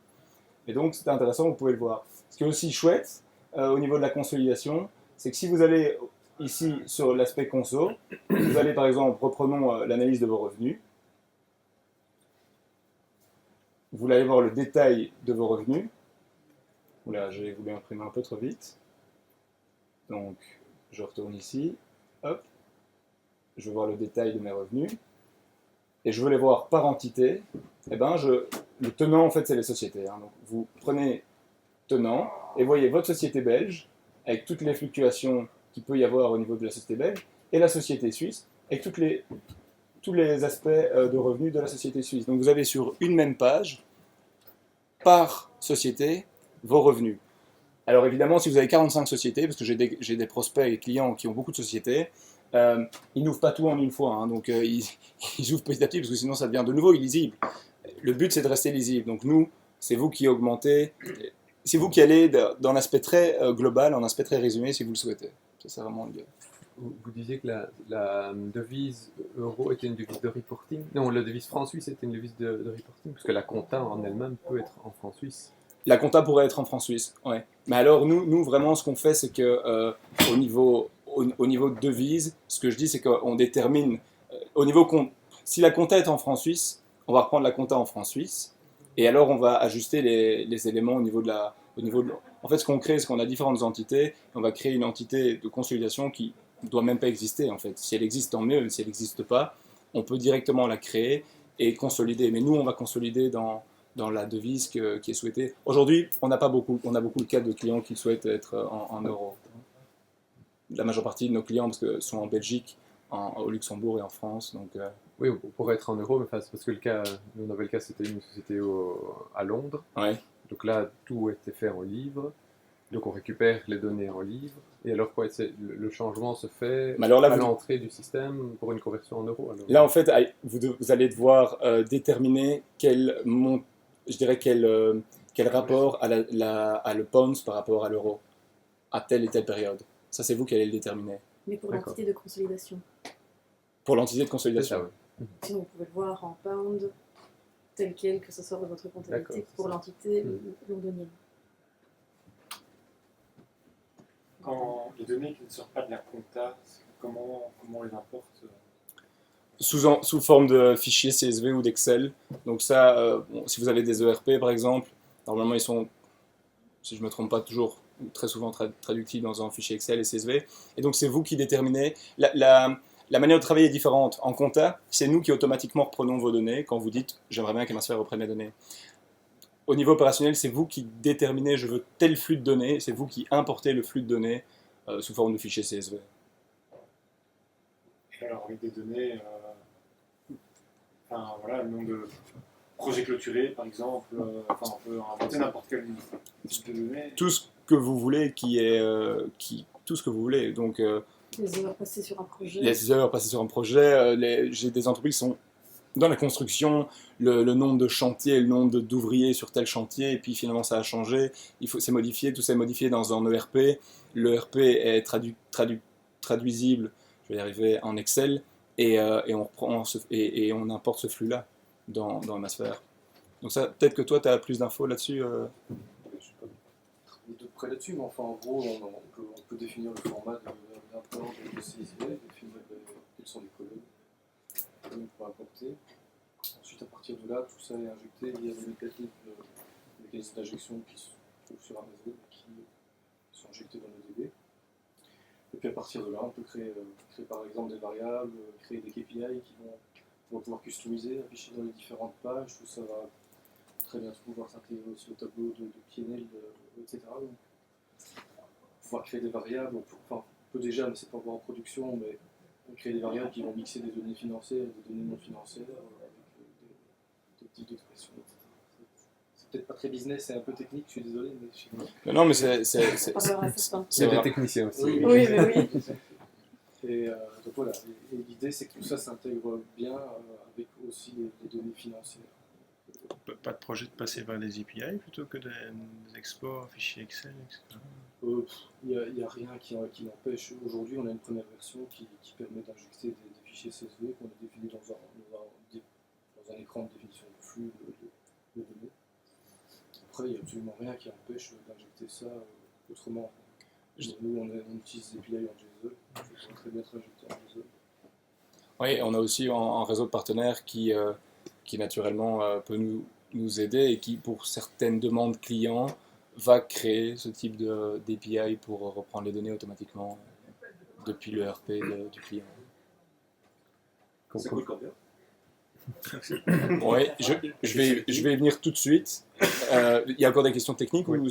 Et donc c'est intéressant, vous pouvez le voir. Ce qui est aussi chouette au niveau de la consolidation, c'est que si vous allez ici sur l'aspect conso, vous allez par exemple, reprenons l'analyse de vos revenus. Vous allez voir le détail de vos revenus. Oula, j'ai voulu imprimer un peu trop vite. Donc, je retourne ici. Hop. Je veux voir le détail de mes revenus. Et je veux les voir par entité. Eh ben, le tenant, en fait, c'est les sociétés. Hein. Donc, vous prenez tenant et voyez votre société belge avec toutes les fluctuations qu'il peut y avoir au niveau de la société belge et la société suisse avec tous les aspects de revenus de la société suisse. Donc, vous avez sur une même page, par société, vos revenus. Alors évidemment, si vous avez 45 sociétés, parce que j'ai des prospects et clients qui ont beaucoup de sociétés, ils n'ouvrent pas tout en une fois, hein, donc ils ouvrent petit à petit, parce que sinon ça devient de nouveau illisible. Le but, c'est de rester lisible. Donc nous, c'est vous qui augmentez, c'est vous qui allez dans l'aspect très global, en aspect très résumé, si vous le souhaitez. C'est vraiment l'idée. Vous disiez que la devise euro était une devise de reporting. Non, la devise franc-suisse était une devise de reporting, parce que la compta en elle-même peut être en franc-suisse. La compta pourrait être en franc suisse, ouais. Mais alors, nous vraiment, ce qu'on fait, c'est que au niveau de devise, ce que je dis, c'est qu'on détermine, si la compta est en franc suisse, on va reprendre la compta en franc suisse, et alors on va ajuster les éléments au niveau de en fait, ce qu'on crée, c'est qu'on a différentes entités, et on va créer une entité de consolidation qui ne doit même pas exister, en fait. Si elle existe, tant mieux, mais si elle n'existe pas, on peut directement la créer et consolider. Mais nous, on va consolider dans la devise qui est souhaitée. Aujourd'hui, on a beaucoup le cas de clients qui souhaitent être en euros. la majeure partie de nos clients parce que sont en Belgique, au Luxembourg et en France. Donc, Oui, on pourrait être en euros, mais enfin, c'est parce que le cas, nous on avait le cas, c'était une société à Londres. ouais. Donc là, tout était fait en livres. Donc on récupère les données en livres. Et alors quoi, le changement se fait Mais alors là, à vous, l'entrée du système pour une conversion en euros. Alors. là, en fait, vous allez devoir déterminer je dirais quel rapport a le pound par rapport à l'euro à telle et telle période. Ça, c'est vous qui allez le déterminer. Mais pour D'accord. l'entité de consolidation. Pour l'entité de C'est consolidation. ça, oui. Sinon, vous pouvez le voir en pound, tel quel que ce soit de votre comptabilité D'accord, pour c'est ça. l'entité londonienne. Quand les données qui ne sortent pas de la compta, comment on les importe Sous forme de fichiers CSV ou d'Excel. Donc ça, bon, si vous avez des ERP par exemple, normalement ils sont, si je ne me trompe pas, toujours très souvent traductibles dans un fichier Excel et CSV. Et donc c'est vous qui déterminez. La manière de travailler est différente. En compta, c'est nous qui automatiquement reprenons vos données quand vous dites « j'aimerais bien qu'Emasphère reprenne mes données ». Au niveau opérationnel, c'est vous qui déterminez « je veux tel flux de données », c'est vous qui importez le flux de données sous forme de fichier CSV. Et alors avec des données, enfin voilà, le nombre de projets clôturés par exemple, enfin on peut inventer n'importe quel type de données. Tout ce que vous voulez tout ce que vous voulez. Donc Les heures passées sur un projet. les heures passées sur un projet, j'ai des entreprises qui sont dans la construction, le nombre de chantiers, le nombre d'ouvriers sur tel chantier, et puis finalement ça a changé, c'est modifié, tout ça est modifié dans un ERP, l'ERP est traduisible, je vais y arriver, en Excel, et on importe ce flux-là dans Emasphère. Donc ça, peut-être que toi tu as plus d'infos là-dessus. Je sais pas travailler de près là-dessus, mais enfin en gros on peut définir le format d'un plan de CSV, définir quels sont les colonnes pour importer. Ensuite à partir de là, tout ça est injecté via des mécanismes d'injection qui se trouvent sur Amazon qui sont injectés dans le DB. Et puis à partir de là, on peut créer par exemple des variables, créer des KPI qui vont pouvoir customiser, afficher dans les différentes pages. Tout ça va très bientôt pouvoir s'intégrer aussi au tableau de PNL, etc. Donc, pouvoir créer des variables, on peut déjà, mais c'est pas encore en production, mais créer des variables qui vont mixer des données financières et des données non financières avec des types d'expressions, etc. C'est peut-être pas très business, c'est un peu technique, je suis désolé, mais Non, mais c'est Par rapport à ça. Il y a des vrai. techniciens aussi. Oui, Oui, mais oui. Et donc voilà, et l'idée c'est que tout ça s'intègre bien avec aussi les données financières. Pas de projet de passer vers des API plutôt que des exports, fichiers Excel, etc. Il n'y a rien qui l'empêche. Aujourd'hui, on a une première version qui permet d'injecter des fichiers CSV qu'on a définis dans un écran de définition de flux de données. Après, il n'y a absolument rien qui empêche d'injecter ça autrement. Nous, on utilise des API en JSON, ça peut très bien être injecté en JSON. Oui, on a aussi un réseau de partenaires qui naturellement peut nous aider et qui, pour certaines demandes clients, va créer ce type d'API pour reprendre les données automatiquement depuis le RP du client. Ça coûte combien? Oui, je vais y venir tout de suite. Il y a encore des questions techniques ou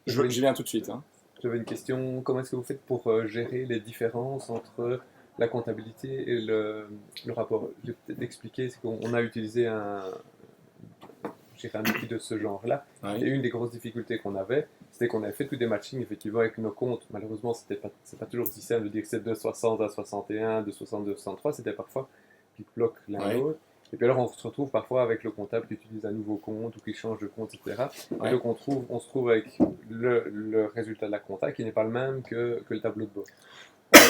je viens tout de suite. Hein. J'avais une question, comment est-ce que vous faites pour gérer les différences entre la comptabilité et le rapport? Je vais peut-être expliquer, c'est qu'on a utilisé un outil de ce genre-là. Oui. Et une des grosses difficultés qu'on avait, c'était qu'on avait fait tous des matchings effectivement avec nos comptes. Malheureusement, c'est pas toujours aussi simple de dire que c'est de 60 à 61, de 62 à 63, c'était parfois qui bloquent l'un l'autre. Et puis alors on se retrouve parfois avec le comptable qui utilise un nouveau compte ou qui change de compte, etc. Et donc on se trouve avec le résultat de la compta qui n'est pas le même que le tableau de bord.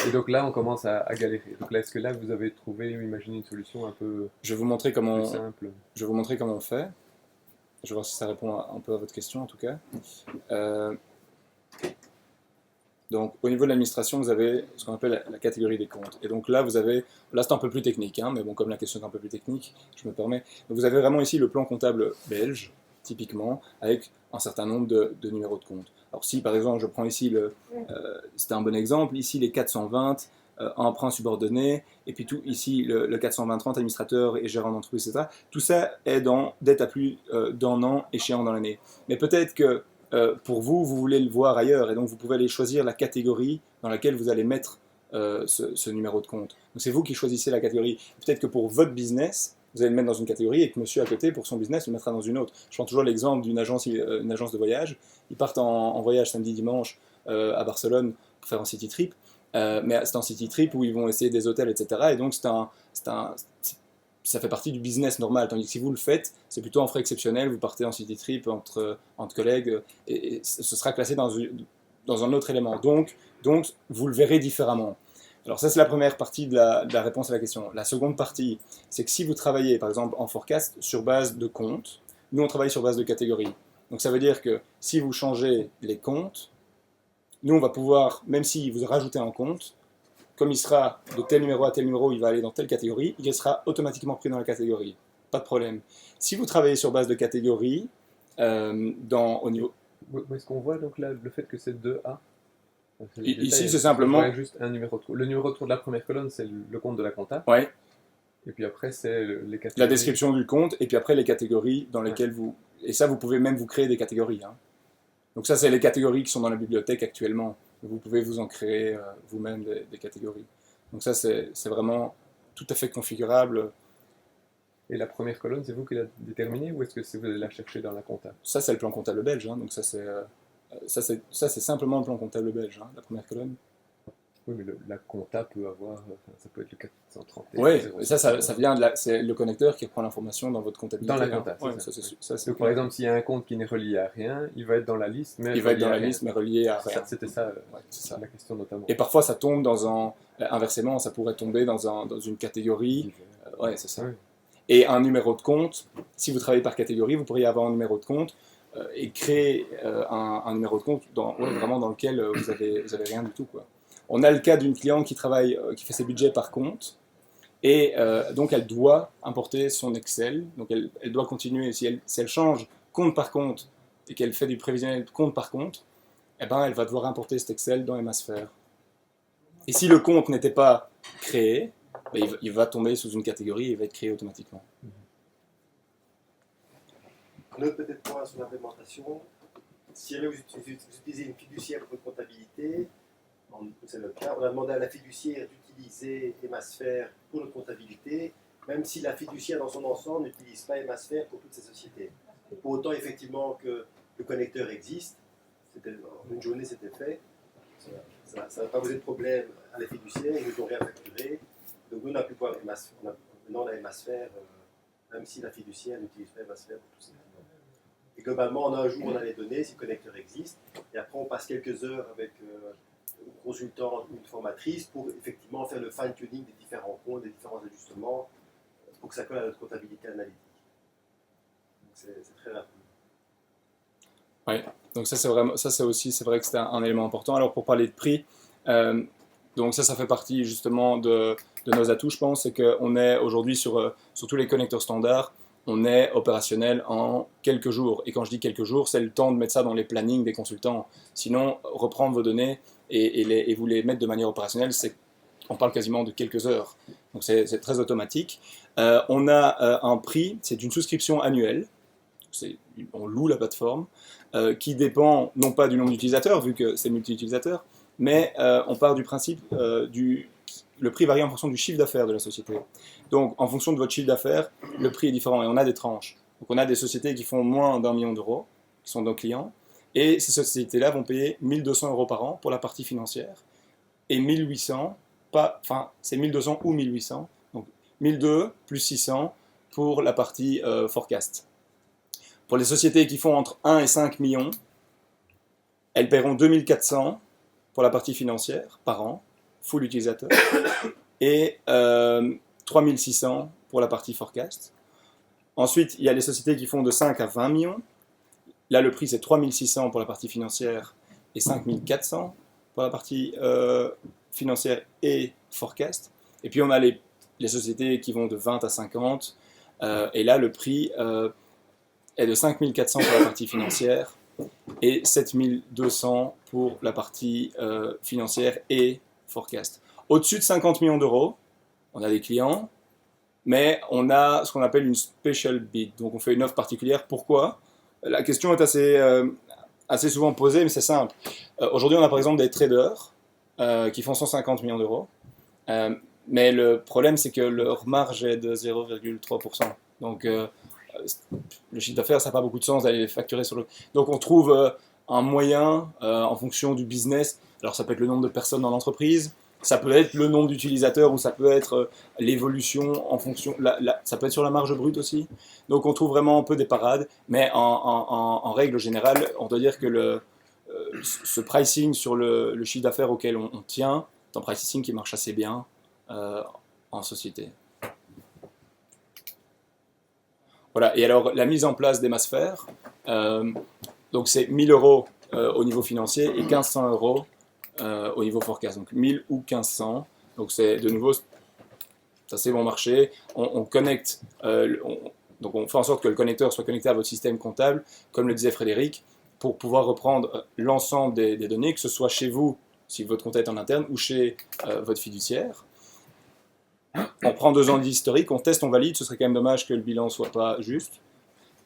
Et donc là on commence à galérer. Donc là, est-ce que là vous avez trouvé, imaginé une solution un peu Je vais vous montrer comment plus simple? Je vais vous montrer comment on fait. Je vais voir si ça répond un peu à votre question en tout cas. Donc au niveau de l'administration, vous avez ce qu'on appelle la catégorie des comptes. Et donc là, c'est un peu plus technique, hein, mais bon, comme la question est un peu plus technique, je me permets. Donc, vous avez vraiment ici le plan comptable belge, typiquement, avec un certain nombre de numéros de compte. Alors si par exemple, je prends ici, c'était un bon exemple, ici les 420, emprunt subordonné, et puis tout ici le 420-30, administrateur et gérant d'entreprise, etc. Tout ça est dans dette à plus d'un an échéant dans l'année. Mais peut-être que pour vous, vous voulez le voir ailleurs, et donc vous pouvez aller choisir la catégorie dans laquelle vous allez mettre ce numéro de compte. Donc c'est vous qui choisissez la catégorie. Peut-être que pour votre business, vous allez le mettre dans une catégorie et que monsieur à côté, pour son business, le mettra dans une autre. Je prends toujours l'exemple d'une agence, une agence de voyage. Ils partent en voyage samedi, dimanche à Barcelone pour faire un city trip. Mais c'est un city trip où ils vont essayer des hôtels, etc. Et donc ça fait partie du business normal. Tandis que si vous le faites, c'est plutôt un frais exceptionnel. Vous partez en city trip entre collègues et ce sera classé dans un autre élément. Donc, vous le verrez différemment. Alors ça, c'est la première partie de la réponse à la question. La seconde partie, c'est que si vous travaillez, par exemple, en forecast sur base de comptes, nous, on travaille sur base de catégories. Donc ça veut dire que si vous changez les comptes, nous, on va pouvoir, même si vous rajoutez un compte, comme il sera de tel numéro à tel numéro, il va aller dans telle catégorie, il sera automatiquement pris dans la catégorie. Pas de problème. Si vous travaillez sur base de catégories, au niveau... Où est-ce qu'on voit donc là, le fait que c'est 2A? Ici, c'est simplement... On voit juste un numéro de compte. Le numéro de compte de la première colonne, c'est le compte de la compta. Ouais. Et puis après, c'est les catégories. La description du compte, et puis après les catégories dans lesquelles vous... Et ça, vous pouvez même vous créer des catégories. Hein. Donc ça, c'est les catégories qui sont dans la bibliothèque actuellement. Vous pouvez vous en créer vous-même des catégories. Donc ça, c'est vraiment tout à fait configurable. Et la première colonne, c'est vous qui la déterminez ou est-ce que vous allez la chercher dans la compta? Ça, c'est le plan comptable belge. Hein. Donc ça, c'est simplement le plan comptable belge, hein, la première colonne. Oui, mais la compta peut avoir... ça peut être le 431. Oui, ça vient c'est le connecteur qui prend l'information dans votre comptabilité. Dans la compta, hein. Donc par exemple, s'il y a un compte qui n'est relié à rien, il va être dans la liste, mais il va être dans la liste, mais relié à rien. C'était ça, c'est ça la question notamment. Et parfois, ça tombe inversement, ça pourrait tomber dans une catégorie. Ouais, c'est ça. Oui. Et un numéro de compte, si vous travaillez par catégorie, vous pourriez avoir un numéro de compte et créer un numéro de compte vraiment dans lequel vous avez rien du tout, quoi. On a le cas d'une cliente qui fait ses budgets par compte, et donc elle doit importer son Excel, donc elle doit continuer, si elle change compte par compte, et qu'elle fait du prévisionnel compte par compte, eh ben, elle va devoir importer cet Excel dans MassFair. Et si le compte n'était pas créé, ben, il va tomber sous une catégorie et il va être créé automatiquement. Un autre peut-être point sur l'implémentation, si jamais vous utilisez une fiduciaire pour votre comptabilité, c'est le cas, on a demandé à la fiduciaire d'utiliser MassFair pour notre comptabilité, même si la fiduciaire dans son ensemble n'utilise pas MassFair pour toutes ses sociétés. Et pour autant, effectivement, que le connecteur existe, en une journée c'était fait, ça n'a pas posé de problème à la fiduciaire, ils nous ont rien facturé, donc nous on a pu pouvoir maintenant on a MassFair, même si la fiduciaire n'utilise pas MassFair pour tous ses clients. Et globalement, en un jour, on a les données, si le connecteur existe, et après on passe quelques heures avec une consultante ou une formatrice pour effectivement faire le fine-tuning des différents comptes, des différents ajustements, pour que ça colle à notre comptabilité analytique. Donc c'est très rapide. Oui, donc ça c'est aussi, c'est vrai que c'est un élément important. Alors pour parler de prix, donc ça fait partie justement de nos atouts, je pense, c'est qu'on est aujourd'hui sur tous les connecteurs standards, on est opérationnel en quelques jours. Et quand je dis quelques jours, c'est le temps de mettre ça dans les plannings des consultants. Sinon, reprendre vos données et vous les mettre de manière opérationnelle, on parle quasiment de quelques heures. Donc c'est très automatique. On a un prix, c'est une souscription annuelle. On loue la plateforme, qui dépend non pas du nombre d'utilisateurs, vu que c'est multi-utilisateur, mais on part du principe le prix varie en fonction du chiffre d'affaires de la société. Donc, en fonction de votre chiffre d'affaires, le prix est différent et on a des tranches. Donc, on a des sociétés qui font moins d'1 million d'euros, qui sont nos clients, et ces sociétés-là vont payer 1 200 € par an pour la partie financière, et 1 800, c'est 1 200 ou 1 800, donc 1 200 plus 600 pour la partie forecast. Pour les sociétés qui font entre 1 et 5 millions, elles paieront 2 400 pour la partie financière par an, full utilisateur, et 3 600 pour la partie forecast. Ensuite, il y a les sociétés qui font de 5 à 20 millions. Là, le prix, c'est 3 600 pour la partie financière et 5 400 pour la partie financière et forecast. Et puis, on a les sociétés qui vont de 20 à 50. Et là, le prix est de 5 400 pour la partie financière et 7 200 pour la partie financière et forecast. Au-dessus de 50 millions d'euros, on a des clients, mais on a ce qu'on appelle une special bid. Donc on fait une offre particulière. Pourquoi ? La question est assez souvent posée, mais c'est simple. Aujourd'hui, on a par exemple des traders qui font 150 millions d'euros. Mais le problème, c'est que leur marge est de 0,3%. Donc, le chiffre d'affaires, ça n'a pas beaucoup de sens d'aller les facturer sur le... Donc, on trouve un moyen, en fonction du business. Alors, ça peut être le nombre de personnes dans l'entreprise, ça peut être le nombre d'utilisateurs, ou ça peut être l'évolution en fonction... ça peut être sur la marge brute aussi. Donc, on trouve vraiment un peu des parades. Mais en règle générale, on doit dire que ce pricing sur le chiffre d'affaires auquel on tient, c'est un pricing qui marche assez bien. En société. Voilà, et alors la mise en place des mass-faire, donc c'est 1000 euros au niveau financier et 1500 euros au niveau forecast, donc 1000 ou 1500, donc c'est de nouveau, ça c'est bon marché, on connecte, donc on fait en sorte que le connecteur soit connecté à votre système comptable, comme le disait Frédéric, pour pouvoir reprendre l'ensemble des données, que ce soit chez vous, si votre compte est en interne, ou chez votre fiduciaire. On prend 2 ans d'historique, on teste, on valide, ce serait quand même dommage que le bilan ne soit pas juste.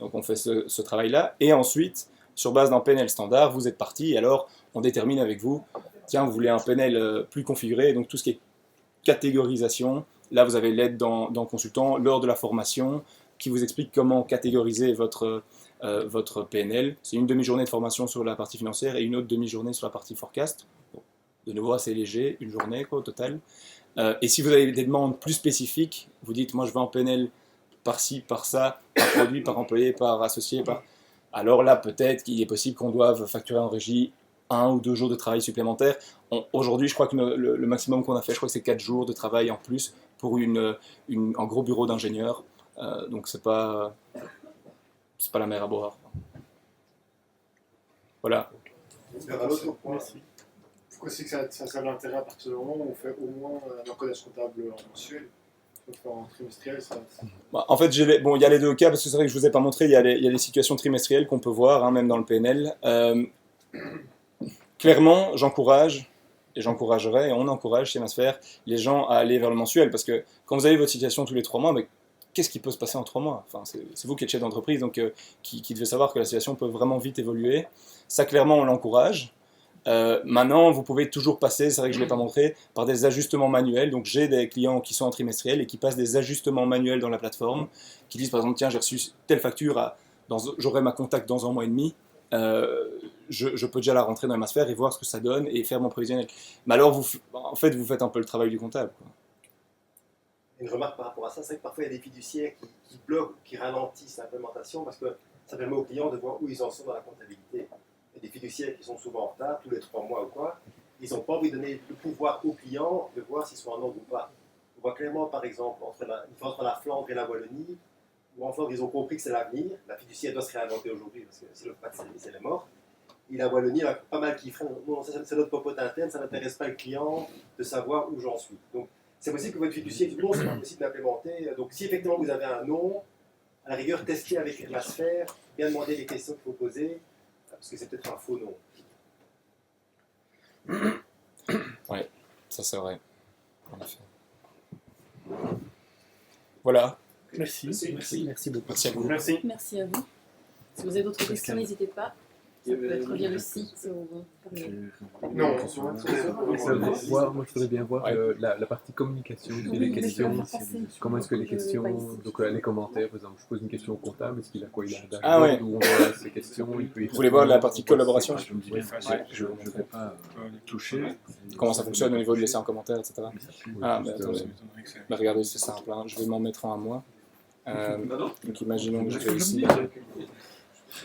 Donc on fait ce travail-là. Et ensuite, sur base d'un PNL standard, vous êtes parti, et alors on détermine avec vous, tiens, vous voulez un PNL plus configuré, donc tout ce qui est catégorisation, là vous avez l'aide dans consultant lors de la formation, qui vous explique comment catégoriser votre PNL. C'est une demi-journée de formation sur la partie financière et une autre demi-journée sur la partie forecast. Bon, de nouveau assez léger, une journée au total. Et si vous avez des demandes plus spécifiques, vous dites, moi je veux un PNL par-ci, par-ça, par produit, par employé, par associé, alors là peut-être qu'il est possible qu'on doive facturer en régie 1 ou 2 jours de travail supplémentaires. Aujourd'hui, je crois que le maximum qu'on a fait, je crois que c'est 4 jours de travail en plus pour un gros bureau d'ingénieur. Donc c'est pas la mer à boire. Voilà. Vers un autre point. Pourquoi c'est que ça a l'intérêt à partir du moment où on fait au moins un encodage comptable en mensuel, en trimestriel, ça... Bah, en fait, il y a les deux cas, parce que c'est vrai que je ne vous ai pas montré, il y a les situations trimestrielles qu'on peut voir, hein, même dans le PNL. Clairement, j'encourage, et j'encouragerais, et on encourage chez Massfer, les gens à aller vers le mensuel, parce que quand vous avez votre situation tous les 3 mois, mais qu'est-ce qui peut se passer en 3 mois? Enfin, c'est vous qui êtes chef d'entreprise, donc qui devez savoir que la situation peut vraiment vite évoluer. Ça, clairement, on l'encourage. Maintenant, vous pouvez toujours passer, c'est vrai que je ne l'ai pas montré, par des ajustements manuels. Donc j'ai des clients qui sont en trimestriel et qui passent des ajustements manuels dans la plateforme, qui disent par exemple, tiens, j'ai reçu telle facture, j'aurai ma contact dans 1 mois et demi, je peux déjà la rentrer dans les mass-faire et voir ce que ça donne et faire mon prévisionnel. Mais alors, vous faites un peu le travail du comptable, quoi. Une remarque par rapport à ça, c'est que parfois il y a des fiduciaires qui bloquent, qui ralentissent l'implémentation parce que ça permet aux clients de voir où ils en sont dans la comptabilité. Il y a des fiduciaires qui sont souvent en retard, tous les 3 mois ou quoi. Ils n'ont pas envie de donner le pouvoir aux clients de voir s'ils sont en ordre ou pas. On voit clairement, par exemple, entre la Flandre et la Wallonie, où en Flandre, ils ont compris que c'est l'avenir. La fiduciaire doit se réinventer aujourd'hui parce que si le pas de service, elle est morte. Et la Wallonie, il y a pas mal qui freinent. Non, c'est notre popote interne, ça n'intéresse pas le client de savoir où j'en suis. Donc, c'est possible que votre fiduciaire dise non, c'est pas possible d'implémenter. Donc, si effectivement vous avez un nom, à la rigueur, testez avec la sphère, bien demander les questions qu'il faut poser, parce que c'est peut-être un faux nom. Oui, ça c'est vrai. En effet. Voilà. Merci beaucoup. Merci à vous. Merci. Merci à vous. Si vous avez d'autres questions, n'hésitez pas. Ça peut être via le site ou par mail. Non, Moi, je voudrais bien voir la partie communication, les questions. Comment est-ce que les questions, donc les commentaires, par exemple, je pose une question au comptable, est-ce qu'il a quoi, il a un dashboard Ah ouais. où on voit ses questions, il peut y Vous voulez voir la partie collaboration? Je me dis, Ouais. je ne vais pas les toucher. Comment ça fonctionne au niveau de laisser un commentaire, etc. Ah, juste, attendez. Bah, regardez, c'est simple, hein. Je vais m'en mettre un à moi. Donc imaginons que je vais ici.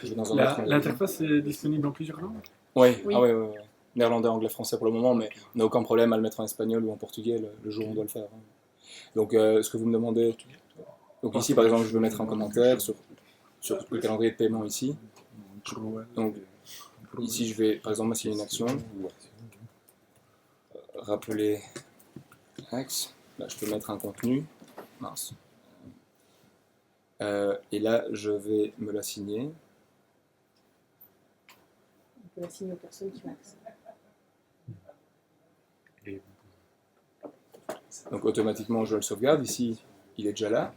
Je vais dans un autre. L'interface est disponible en plusieurs langues? Oui, Oui. ah ouais. Néerlandais, anglais, français pour le moment, mais on n'a aucun problème à le mettre en espagnol ou en portugais le jour où on doit le faire. Donc ce que vous me demandez, donc ici par exemple je vais mettre un commentaire sur le calendrier de paiement ici. Donc ici je vais par exemple assigner une action, rappeler axe, là je peux mettre un contenu, mince. Et là je vais me l'assigner. On peut l'assigner aux personnes qui ont accès. Donc automatiquement je le sauvegarde, ici il est déjà là.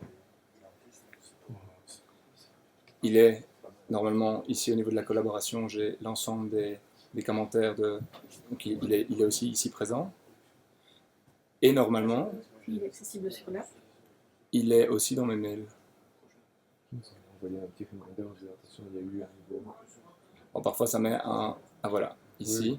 Il est normalement, ici au niveau de la collaboration, j'ai l'ensemble des commentaires donc il est aussi ici présent. Et normalement, Il est accessible sur l'app. il est aussi dans mes mails. On va envoyer un petit reminder, on dit attention, il y a eu un nouveau. Bon, parfois, ça met un... Ah voilà, ici.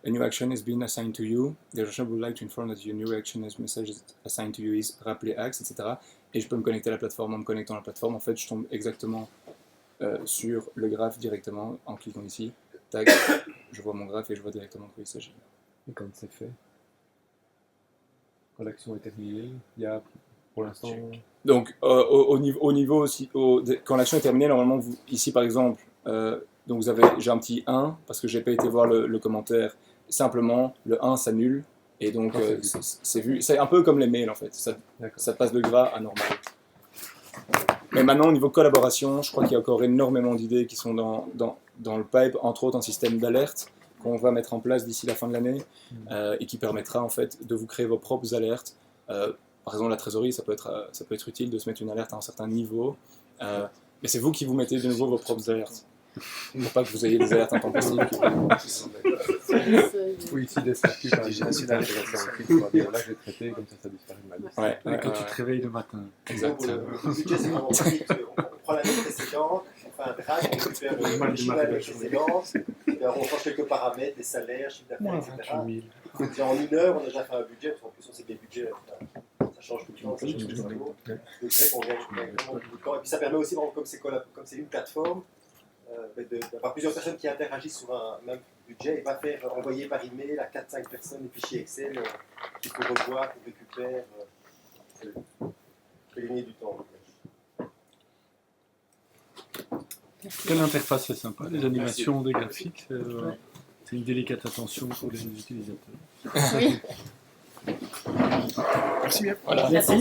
A new action has been assigned to you. The direction would like to inform that your new action as message is assigned to you is rappeler axe, etc. Et je peux me connecter à la plateforme. En me connectant à la plateforme, en fait, je tombe exactement sur le graphe directement en cliquant ici. Tac, je vois mon graphe et je vois directement de quoi il s'agit. Et quand c'est fait, quand l'action est terminée, il y a pour l'instant. Donc, au niveau aussi, quand l'action est terminée, normalement, ici par exemple, donc j'ai un petit 1 parce que j'ai pas été voir le commentaire. Simplement, le 1 s'annule et donc c'est vu. C'est un peu comme les mails en fait. Ça passe de gras à normal. Mais maintenant, au niveau collaboration, je crois qu'il y a encore énormément d'idées qui sont dans le pipe, entre autres un système d'alerte qu'on va mettre en place d'ici la fin de l'année et qui permettra en fait de vous créer vos propres alertes. Par exemple, la trésorerie, ça peut être utile de se mettre une alerte à un certain niveau. Mais c'est vous qui vous mettez de nouveau vos propres alertes. Pour pas que vous ayez des alertes intempestives. Oui, ici des statuts, par exemple, c'est intéressant. Là, je l'ai traité, comme ça disparaît de ma liste. Ouais, Quand tu te réveilles le matin. Exact. Le budget, c'est vraiment pratique. On prend l'année précédente, on fait un drag, on récupère le chiffre de l'année précédente, et on change quelques paramètres, des salaires, chiffre d'affaires, etc. Déjà en 1 heure, on a déjà fait un budget, parce qu'en plus, on sait que les budgets, ça change tout le temps, ça change tout le temps. Donc, c'est vrai qu'on gagne vraiment beaucoup de temps. Et puis, ça permet aussi, comme c'est une plateforme, d'avoir plusieurs personnes qui interagissent sur un même budget et pas faire envoyer par email à 4-5 personnes des fichiers Excel qu'il faut revoir, qu'on récupère, gagner du temps. Quelle interface c'est sympa, les animations, des graphiques, c'est une délicate attention pour les utilisateurs. Oui. Merci bien. Voilà. Merci.